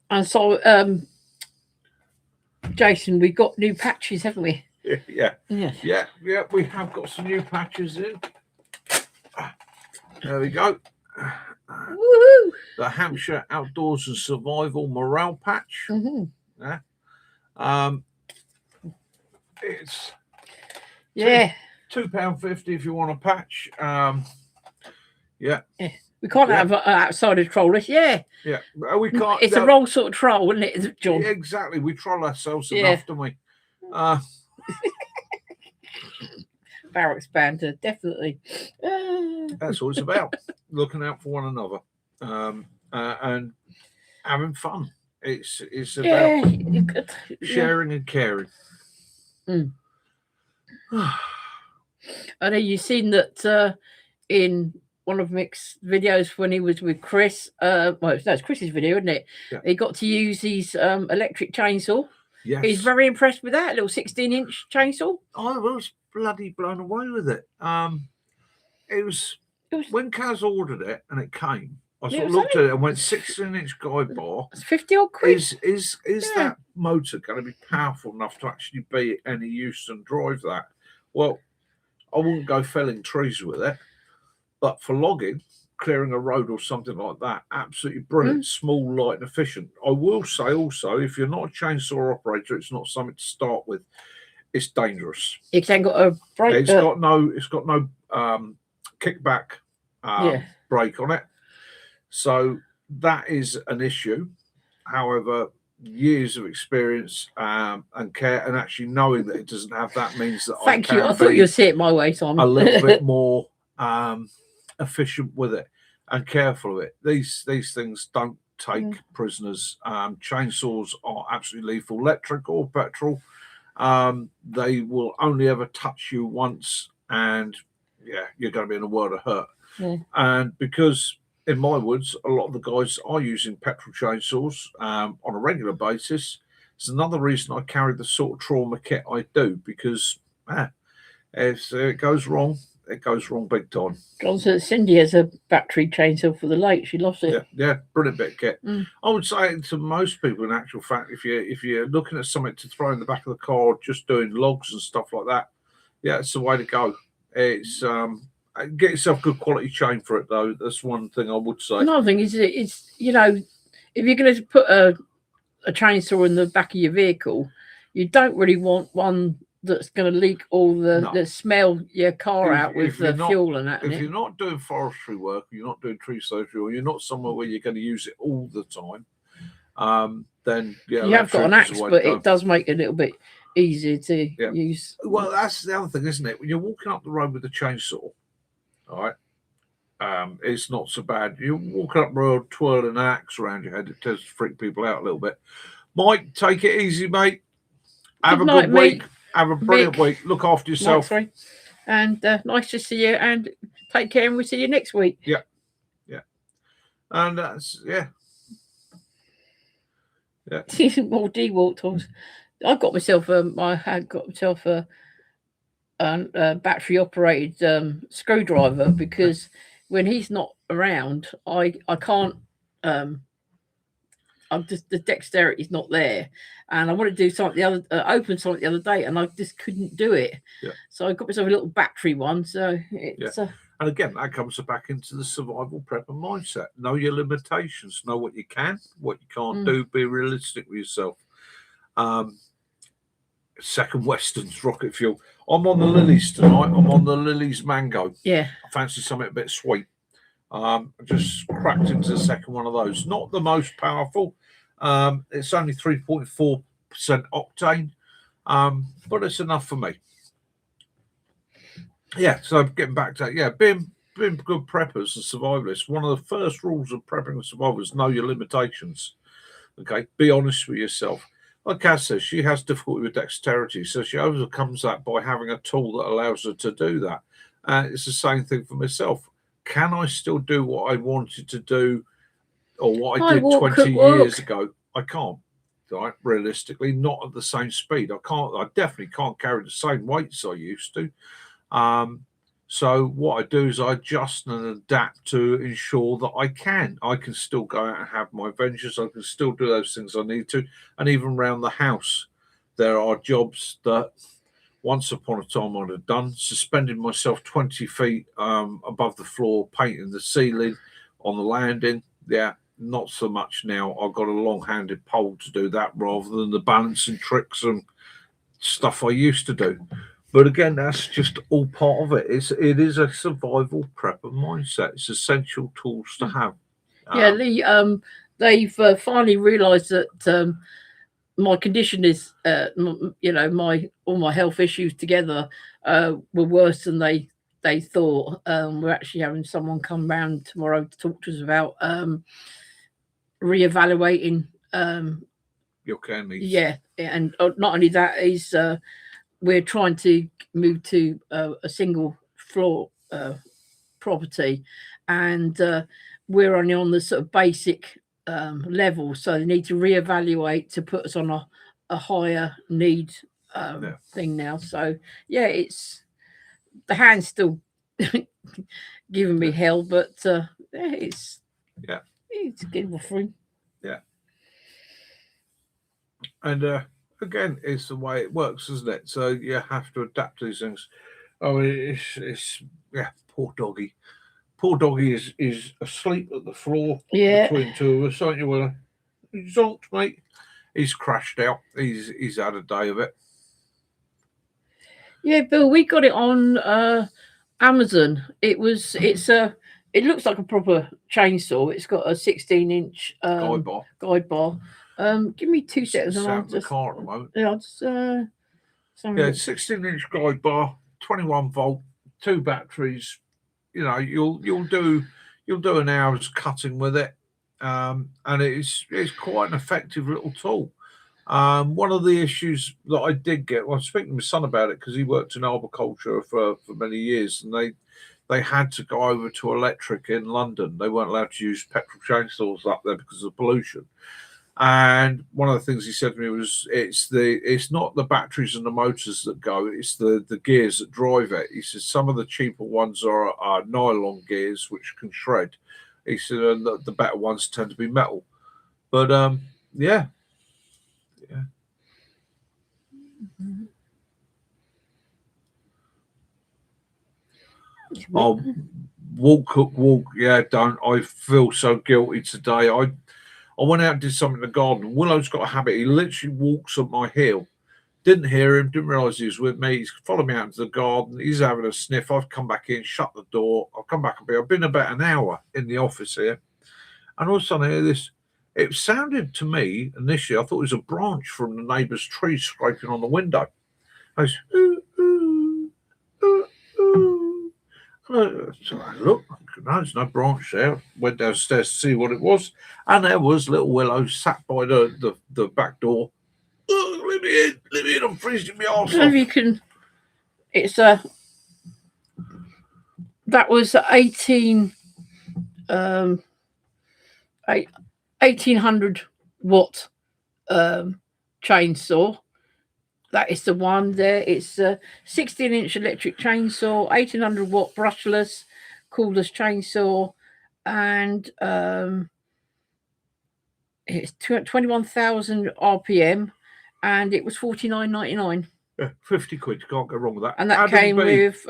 And so, Jason, we got new patches, haven't we? Yeah. We have got some new patches in. There we go. Woohoo! The Hampshire Outdoors and Survival Morale Patch. Yeah. It's £2.50 if you want a patch. We can't have outside of trollers. Yeah, we can't. It's a wrong sort of troll, isn't it, John? Yeah, exactly. We troll ourselves enough, don't we? Barracks banter, definitely. That's what it's about. Looking out for one another, and having fun. It's about sharing and caring. I know you've seen that in one of Mick's videos when he was with Chris. Well, it's Chris's video, isn't it? Yeah. He got to use his electric chainsaw. Yes. He's very impressed with that little 16-inch chainsaw. I was bloody blown away with it. It was when Kaz ordered it and it came. I sort of looked at it and went 16-inch guide bar. It's 50 odd quid. Is that motor going to be powerful enough to actually be any use and drive that? Well, I wouldn't go felling trees with it, but for logging, clearing a road or something like that, absolutely brilliant, small, light, and efficient. I will say also, if you're not a chainsaw operator, it's not something to start with. It's dangerous. It's ain't got a brake. It's got no kickback brake on it. So that is an issue. However, years of experience and care and actually knowing that it doesn't have that means that I thought you'd see it my way, Simon. A little bit more efficient with it and careful of it. These things don't take prisoners. Chainsaws are absolutely lethal, electric or petrol. They will only ever touch you once, and you're going to be in a world of hurt. And because in my woods, a lot of the guys are using petrol chainsaws on a regular basis. It's another reason I carry the sort of trauma kit I do, because if it goes wrong, it goes wrong big time. John said Cindy has a battery chainsaw for the lake. She loves it. Yeah, brilliant bit of kit. I would say to most people, in actual fact, if you're looking at something to throw in the back of the car, just doing logs and stuff like that, it's the way to go. It's get yourself good quality chain for it, though. That's one thing I would say. Another thing is, it's if you're going to put a chainsaw in the back of your vehicle, you don't really want one that's going to leak all No. the smell your car If- out with if you're the not- fuel and that. in If it. you're not doing forestry work, you're not doing tree surgery, or you're not somewhere where you're going to use it all the time, then yeah, You have got an electric is axe, the way but to go. it does make it a little bit easier to Yeah. use. Well, that's the other thing, isn't it? When you're walking up the road with a chainsaw, all right, it's not so bad. You're walking up the road twirling an axe around your head, it does freak people out a little bit. Mike, take it easy, mate. Have Good a night, good week. mate. Have a brilliant Mick. week. Look after Mike, yourself. sorry. And nice to see you. And take care. And we'll see you next week. Yeah. And that's More D-walked. I got myself. I had got myself a battery operated screwdriver, because when he's not around, I can't. I'm just, the dexterity is not there, and I want to do something open something the other day, and I just couldn't do it. Yeah. So I got myself a little battery one. So it's And again, that comes back into the survival prepper mindset. Know your limitations. Know what you can, what you can't do. Be realistic with yourself. Second Western's rocket fuel. I'm on the Lilies tonight. I'm on the Lilies mango. yeah. I fancy something a bit sweet. I just cracked into the second one of those. Not the most powerful. It's only 3.4% octane, but it's enough for me. Yeah, so getting back to that, yeah, being good preppers and survivalists, one of the first rules of prepping and survival is know your limitations. Okay, be honest with yourself. Like Kaz says, she has difficulty with dexterity, so she overcomes that by having a tool that allows her to do that. It's the same thing for myself. Can I still do what I wanted to do, or what I did 20 years ago? I can't. Right, realistically, not at the same speed. I definitely can't carry the same weights I used to. So what I do is I adjust and adapt to ensure that I can still go out and have my ventures. I can still do those things I need to. And even around the house, there are jobs that once upon a time I'd have done, suspending myself 20 feet above the floor, painting the ceiling on the landing. Yeah, not so much now. I've got a long-handed pole to do that rather than the balancing tricks and stuff I used to do. But again, that's just all part of it. It is a survival prepper mindset. It's essential tools to have. Yeah, they've finally realised that my condition is, all my health issues together were worse than they thought. We're actually having someone come round tomorrow to talk to us about reevaluating. Your care needs. Yeah, and not only that is. We're trying to move to a single floor property, and we're only on the sort of basic level, so they need to reevaluate to put us on a higher need thing now. So yeah, it's the hand's still giving me hell, but it's getting through. Yeah, and again, it's the way it works, isn't it? So you have to adapt to these things. Oh, it's poor doggy. Poor doggy is asleep at the floor between two of us, aren't you? Well, he's zonked, mate. He's crashed out. He's had a day of it. Yeah, Bill, we got it on Amazon. It looks like a proper chainsaw. It's got a 16-inch guide bar. Give me 2 seconds. And I'll just car at the moment. Yeah, I'll just, 16-inch guide bar, 21 volt, 2 batteries. You know, you'll do an hour's cutting with it, and it's quite an effective little tool. One of the issues that I did get, I was speaking to my son about it because he worked in arboriculture for many years, and they had to go over to electric in London. They weren't allowed to use petrol chainsaws up there because of pollution. And one of the things he said to me was, it's not the batteries and the motors that go, it's the gears that drive it. He says some of the cheaper ones are nylon gears, which can shred. He said the better ones tend to be metal. But yeah. Oh, walk. Yeah, don't. I feel so guilty today. I went out and did something in the garden. Willow's got a habit. He literally walks up my heel Didn't hear him, didn't realise he was with me. He's followed me out into the garden. He's having a sniff. I've come back in, shut the door. I've come back a bit. I've been about an hour in the office here. And all of a sudden I hear this. It sounded to me, initially, I thought it was a branch from the neighbour's tree scraping on the window. I was, ooh, ooh, ooh, ooh. So I looked, no, there's no branch there. Went downstairs to see what it was. And there was little Willow sat by the back door. Oh, let me in, I'm freezing my arse I don't know if you can. It's that was 1800 watt chainsaw. That is the one there. It's a 16-inch electric chainsaw, 1800 watt brushless, cordless chainsaw, and it's 21,000 RPM. And it was $49.99. Yeah, 50 quid. You can't go wrong with that. And that Adam came B. with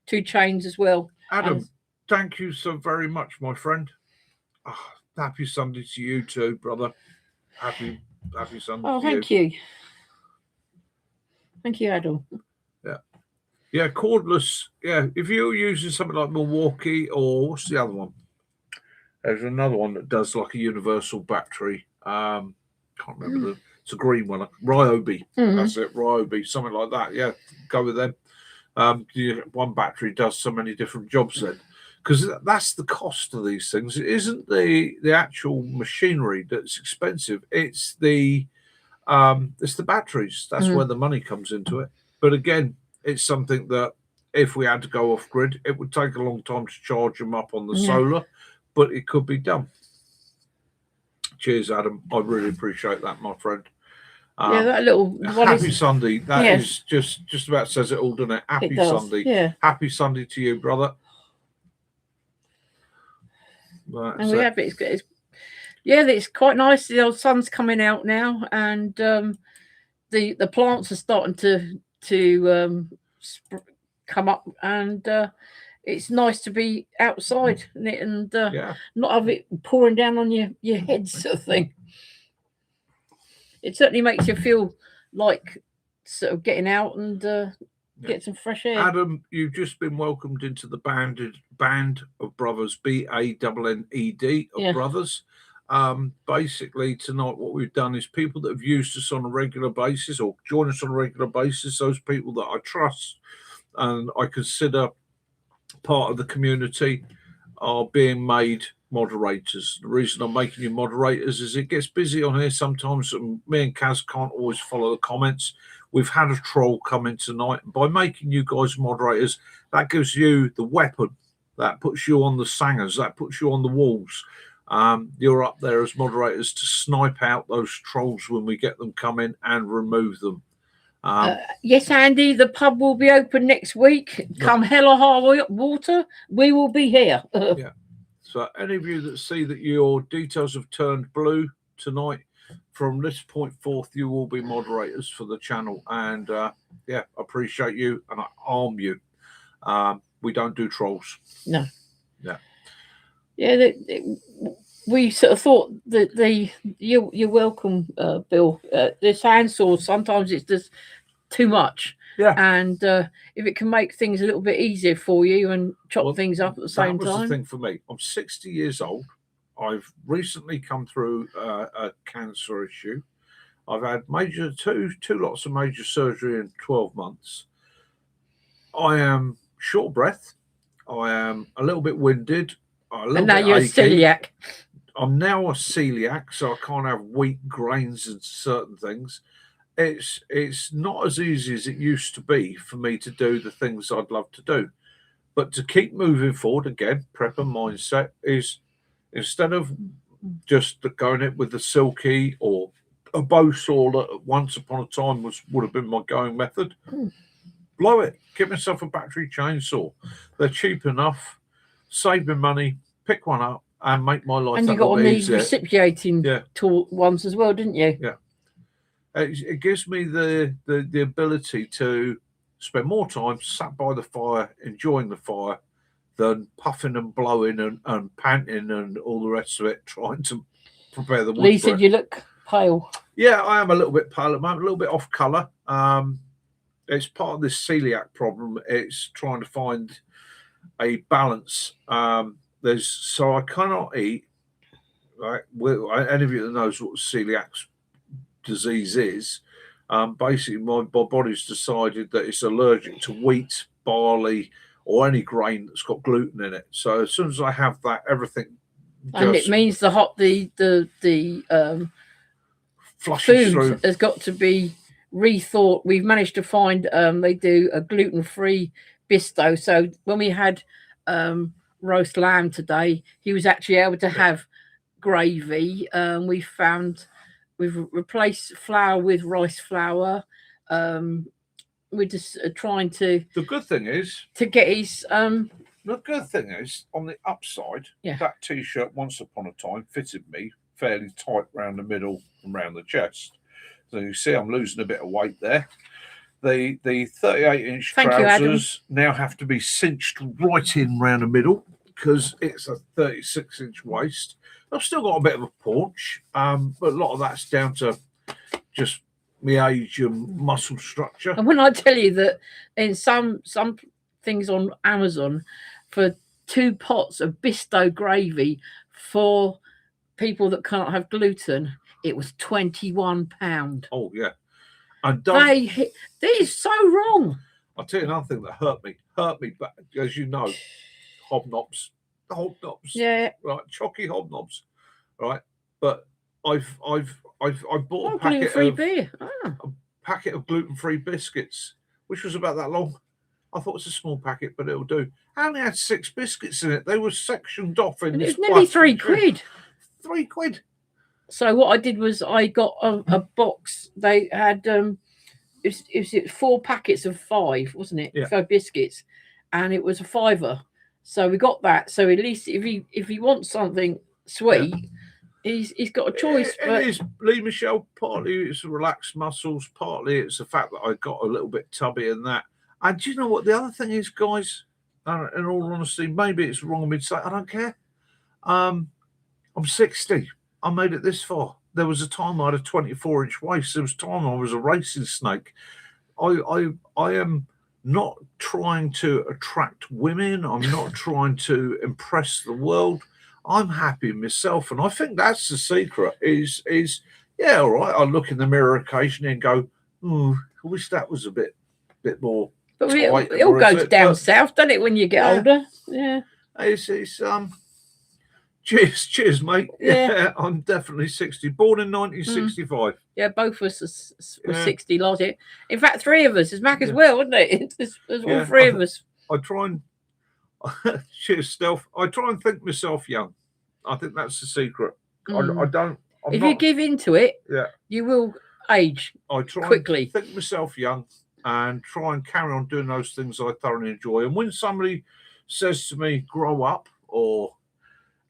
2 chains as well. Adam, thank you so very much, my friend. Oh, happy Sunday to you too, brother. Happy Sunday. Oh, to thank you. Thank you, Adam. Yeah, cordless. Yeah, if you're using something like Milwaukee or what's the other one? There's another one that does like a universal battery. Can't remember it's a green one. Ryobi. That's it. Ryobi, something like that. Yeah, go with them. One battery does so many different jobs then, because that's the cost of these things. It isn't the actual machinery that's expensive. It's the batteries. That's where the money comes into it. But again, it's something that if we had to go off grid, it would take a long time to charge them up on the solar, but it could be done. Cheers, Adam. I really appreciate that, my friend. That little happy Sunday. That is just about says it all, doesn't it? Happy Sunday. Yeah. Happy Sunday to you, brother. Right, and we have it. It's quite nice. The old sun's coming out now, and the plants are starting to come up, and it's nice to be outside and not have it pouring down on your head, sort of thing. It certainly makes you feel like sort of getting out and get some fresh air. Adam, you've just been welcomed into the band of brothers, BANNED of brothers. Basically tonight what we've done is people that have used us on a regular basis or join us on a regular basis, those people that I trust and I consider part of the community, are being made moderators. The reason I'm making you moderators is it gets busy on here sometimes, and me and Kaz can't always follow the comments. We've had a troll come in tonight. By making you guys moderators, that gives you the weapon, that puts you on the sangers, that puts you on the walls. You're up there as moderators to snipe out those trolls when we get them coming and remove them. Yes, Andy, the pub will be open next week. Come hell or high water, we will be here. Yeah. So any of you that see that your details have turned blue tonight, from this point forth, you will be moderators for the channel. And yeah, appreciate you and I arm you. We don't do trolls. No. Yeah. Yeah, we sort of thought that you're welcome, Bill. This handsaw, sometimes it's just too much. Yeah. And if it can make things a little bit easier for you and chop things up at the same time. That was the thing for me. I'm 60 years old. I've recently come through a cancer issue. I've had two lots of major surgery in 12 months. I am short of breath. I am a little bit winded. And now you're achy. A celiac. I'm now a celiac, so I can't have wheat grains and certain things. It's not as easy as it used to be for me to do the things I'd love to do. But to keep moving forward, again, prepper mindset is instead of just going it with the silky or a bow saw that once upon a time would have been my going method, blow it. Get myself a battery chainsaw. They're cheap enough, save me money, pick one up and make my life. And you got on these reciprocating ones as well, didn't you? Yeah. It gives me the ability to spend more time sat by the fire, enjoying the fire, than puffing and blowing and panting and all the rest of it, trying to prepare the wood. Lee said you look pale. Yeah, I am a little bit pale at the moment, a little bit off colour. It's part of this celiac problem. It's trying to find a balance. So I cannot eat. Right, any of you that knows what celiac disease is, basically my body's decided that it's allergic to wheat, barley, or any grain that's got gluten in it. So as soon as I have that, everything and it means the flushes food through. has got to be rethought. We've managed to find they do a gluten-free bisto. So when we had roast lamb today, he was actually able to have gravy. We've replaced flour with rice flour. We're just trying to. The good thing is to get his. The good thing is on the upside, that T-shirt once upon a time fitted me fairly tight round the middle and round the chest. So you see, I'm losing a bit of weight there. The 38-inch trousers now have to be cinched right in round the middle because it's a 36-inch waist. I've still got a bit of a paunch, but a lot of that's down to just my age and muscle structure. And when I tell you that in some things on Amazon, for 2 pots of Bisto gravy for people that can't have gluten, it was £21. Oh yeah, and that is so wrong. I'll tell you another thing that hurt me, but as you know, hobnobs, yeah, right, chalky hobnobs, right. But I bought a packet of gluten-free biscuits, which was about that long. I thought it's a small packet, but it'll do. I only had 6 biscuits in it. They were sectioned off in this. It was nearly £3. £3. So what I did was I got a box. They had it was 4 packets of 5, wasn't it? Yeah. 5 biscuits, and it was a £5. So we got that. So at least if he wants something sweet, he's got a choice. It is, Lee Michelle. Partly it's relaxed muscles. Partly it's the fact that I got a little bit tubby and that. And do you know what the other thing is, guys? In all honesty, maybe it's wrong of me to say. I don't care. I'm 60. I made it this far. There was a time I had a 24-inch waist. There was a time I was a racing snake. I am not trying to attract women. I'm not trying to impress the world. I'm happy myself, and I think that's the secret. Is yeah, all right. I look in the mirror occasionally and go, I wish that was a bit more. But it all goes down south, doesn't it, when you get older? Yeah. It's cheers, mate. Yeah, I'm definitely 60. Born in 1965. Yeah, both of us were 60 last year. In fact, 3 of us. It's Mac as well, wasn't it? There's all 3 of us. I try and cheers, Stealth. I try and think myself young. I think that's the secret. I don't. If you give into it, you will age quickly. And think myself young and try and carry on doing those things I thoroughly enjoy. And when somebody says to me, grow up or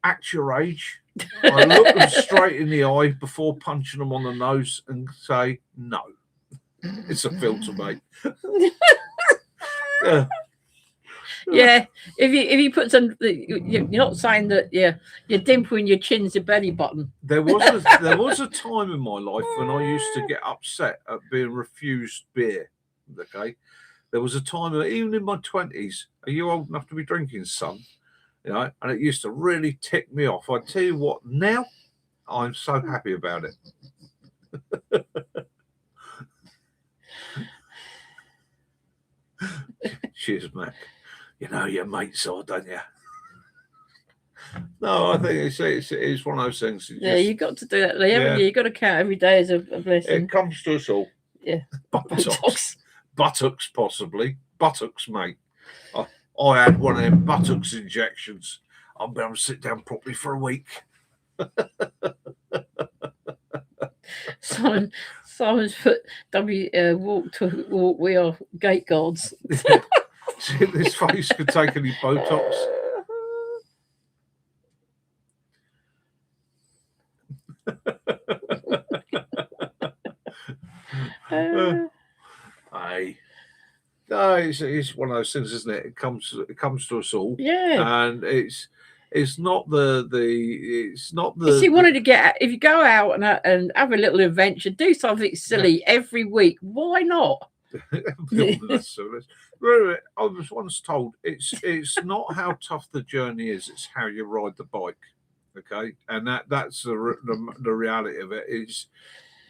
act your age, I look them straight in the eye before punching them on the nose and say, no, it's a filter, mate. Yeah, if you put some, you're not saying that your dimple in your chin's a belly button. There was a time in my life when I used to get upset at being refused beer. Okay, there was a time that even in my 20s, are you old enough to be drinking, son? You know, and it used to really tick me off. I tell you what, now I'm so happy about it. Cheers, Mac. You know your mates are, don't you? No, I think it's one of those things. You got to do that, Lee, haven't you? You got to count every day as a blessing. It comes to us all. Yeah. Buttocks, possibly. Buttocks, mate. I had one of them buttocks injections. I'll be able to sit down properly for a week. Simon's put walk. We are gate guards. See, this face could take any Botox. No, it's one of those things, isn't it? It comes to us all. Yeah. And it's it's not it's not If the you wanted to get, if you go out and have a little adventure, do something silly every week. Why not? I was once told it's not how tough the journey is; it's how you ride the bike. Okay, and that's the reality of it. Is,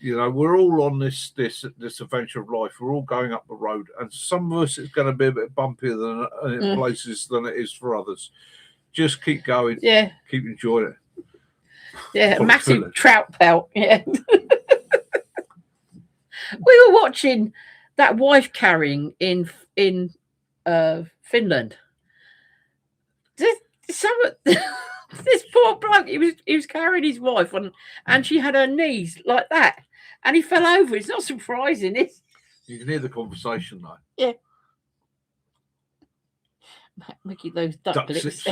you know, we're all on this adventure of life. We're all going up the road, and some of us it's going to be a bit bumpier than in places than it is for others. Just keep going. Yeah. Keep enjoying it. Yeah, a massive trout pelt. Yeah. We were watching that wife carrying in Finland. This poor bloke, he was carrying his wife on, and she had her knees like that, and he fell over. It's not surprising, you can hear the conversation though. Yeah. Mickey, those duck lips.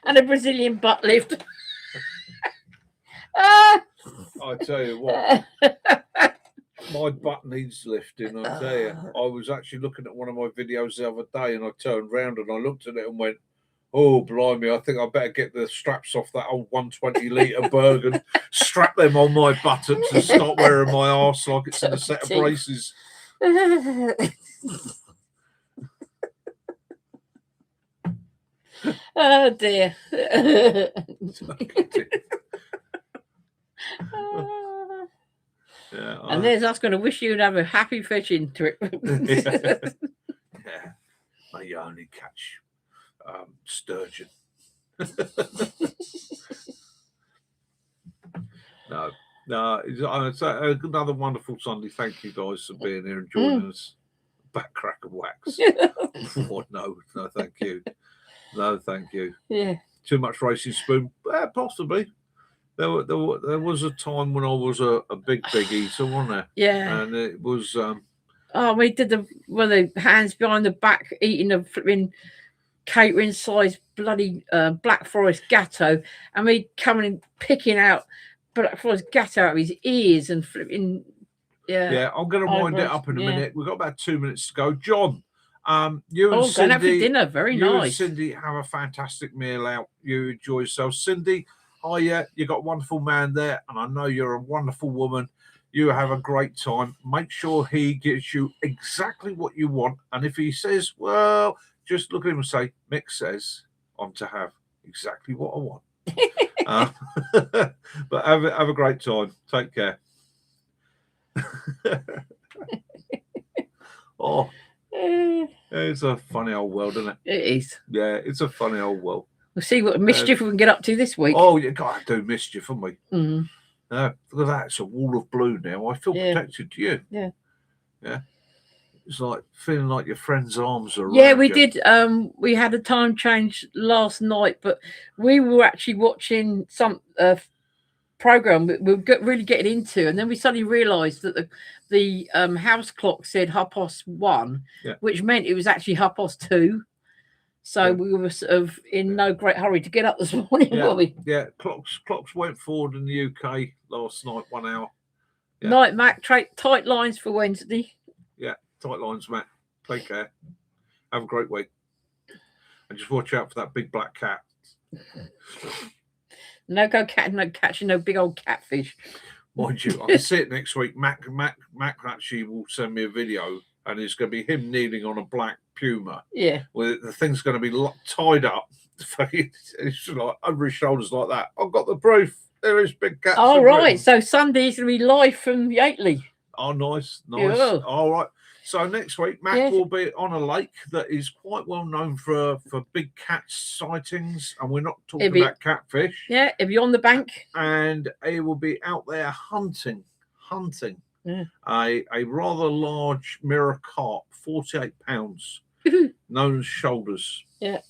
And a Brazilian butt lift. I tell you what, my butt needs lifting. I tell you, I was actually looking at one of my videos the other day, and I turned round and I looked at it and went, "Oh, blimey! I think I better get the straps off that old 120-litre Berg and strap them on my buttocks and start wearing my arse like it's in a set of braces." Oh dear. Yeah, and there's us going to wish you to have a happy fishing trip. Yeah. May you only catch sturgeon. No, it's another wonderful Sunday. Thank you guys for being here and joining us. Back crack of wax. Oh, no, thank you. No, thank you. Yeah. Too much racing spoon? Possibly. There was a time when I was a big eater, wasn't there? Yeah. And it was. We did the hands behind the back eating a flipping catering size bloody Black Forest gatto, and we coming and picking out Black Forest gatto out of his ears and flipping. Yeah, I'm going to wind it up in a minute. We've got about 2 minutes to go. John, you and Cindy, going out for dinner. Very nice. You and Cindy have a fantastic meal out. You enjoy yourself. Cindy, you got a wonderful man there, and I know you're a wonderful woman. You have a great time. Make sure he gives you exactly what you want. And if he says, well, just look at him and say, Mick says I'm to have exactly what I want. But have a great time. Take care. Oh, it's a funny old world, isn't it? It is. Yeah, it's a funny old world. We'll see what mischief we can get up to this week. Oh, you got to do mischief, haven't we? Mm. Look at that. It's a wall of blue now. I feel protected. Do you? Yeah. Yeah. It's like feeling like your friend's arms are around Yeah, we you. did. We had a time change last night, but we were actually watching some program we were really getting into, and then we suddenly realised that the house clock said 1:30, which meant it was actually 2:30. So we were sort of in no great hurry to get up this morning, were we? Yeah, clocks went forward in the UK last night 1 hour. Yeah. Night, Mac. Tight lines for Wednesday. Yeah, tight lines, Matt. Take care. Have a great week. And just watch out for that big black cat. No catching no big old catfish. Mind you, I can see it next week. Mac actually will send me a video, and it's going to be him kneeling on a black puma. Yeah. Where the thing's going to be tied up. It's like over his shoulders like that. I've got the proof. There is big cats. Oh, right. So Sunday's going to be live from Yateley. Oh, nice. Yeah. All right. So next week, Mac will be on a lake that is quite well known for big cat sightings, and we're not talking about catfish. Yeah, it'll be on the bank. And he will be out there hunting a rather large mirror carp, 48 pounds, known as shoulders. Yeah.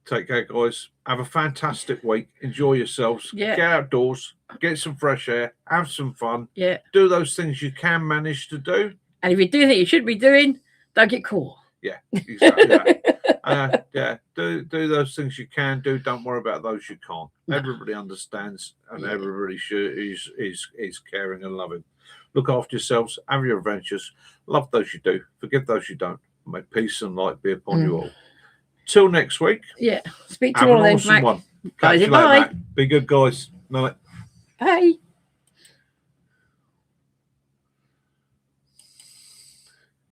Take care, guys. Have a fantastic week. Enjoy yourselves. Yeah. Get outdoors. Get some fresh air. Have some fun. Yeah. Do those things you can manage to do. And if you do think you should be doing, don't get caught. Yeah, exactly that. Do those things you can do. Don't worry about those you can't. No. Everybody understands, and everybody is caring and loving. Look after yourselves. Have your adventures. Love those you do. Forgive those you don't. May peace and light be upon you all. till next week. Yeah. Speak to Have you an all then, awesome Mac. one. Bye. Catch you later, Mac. Be good, guys. Night. Bye.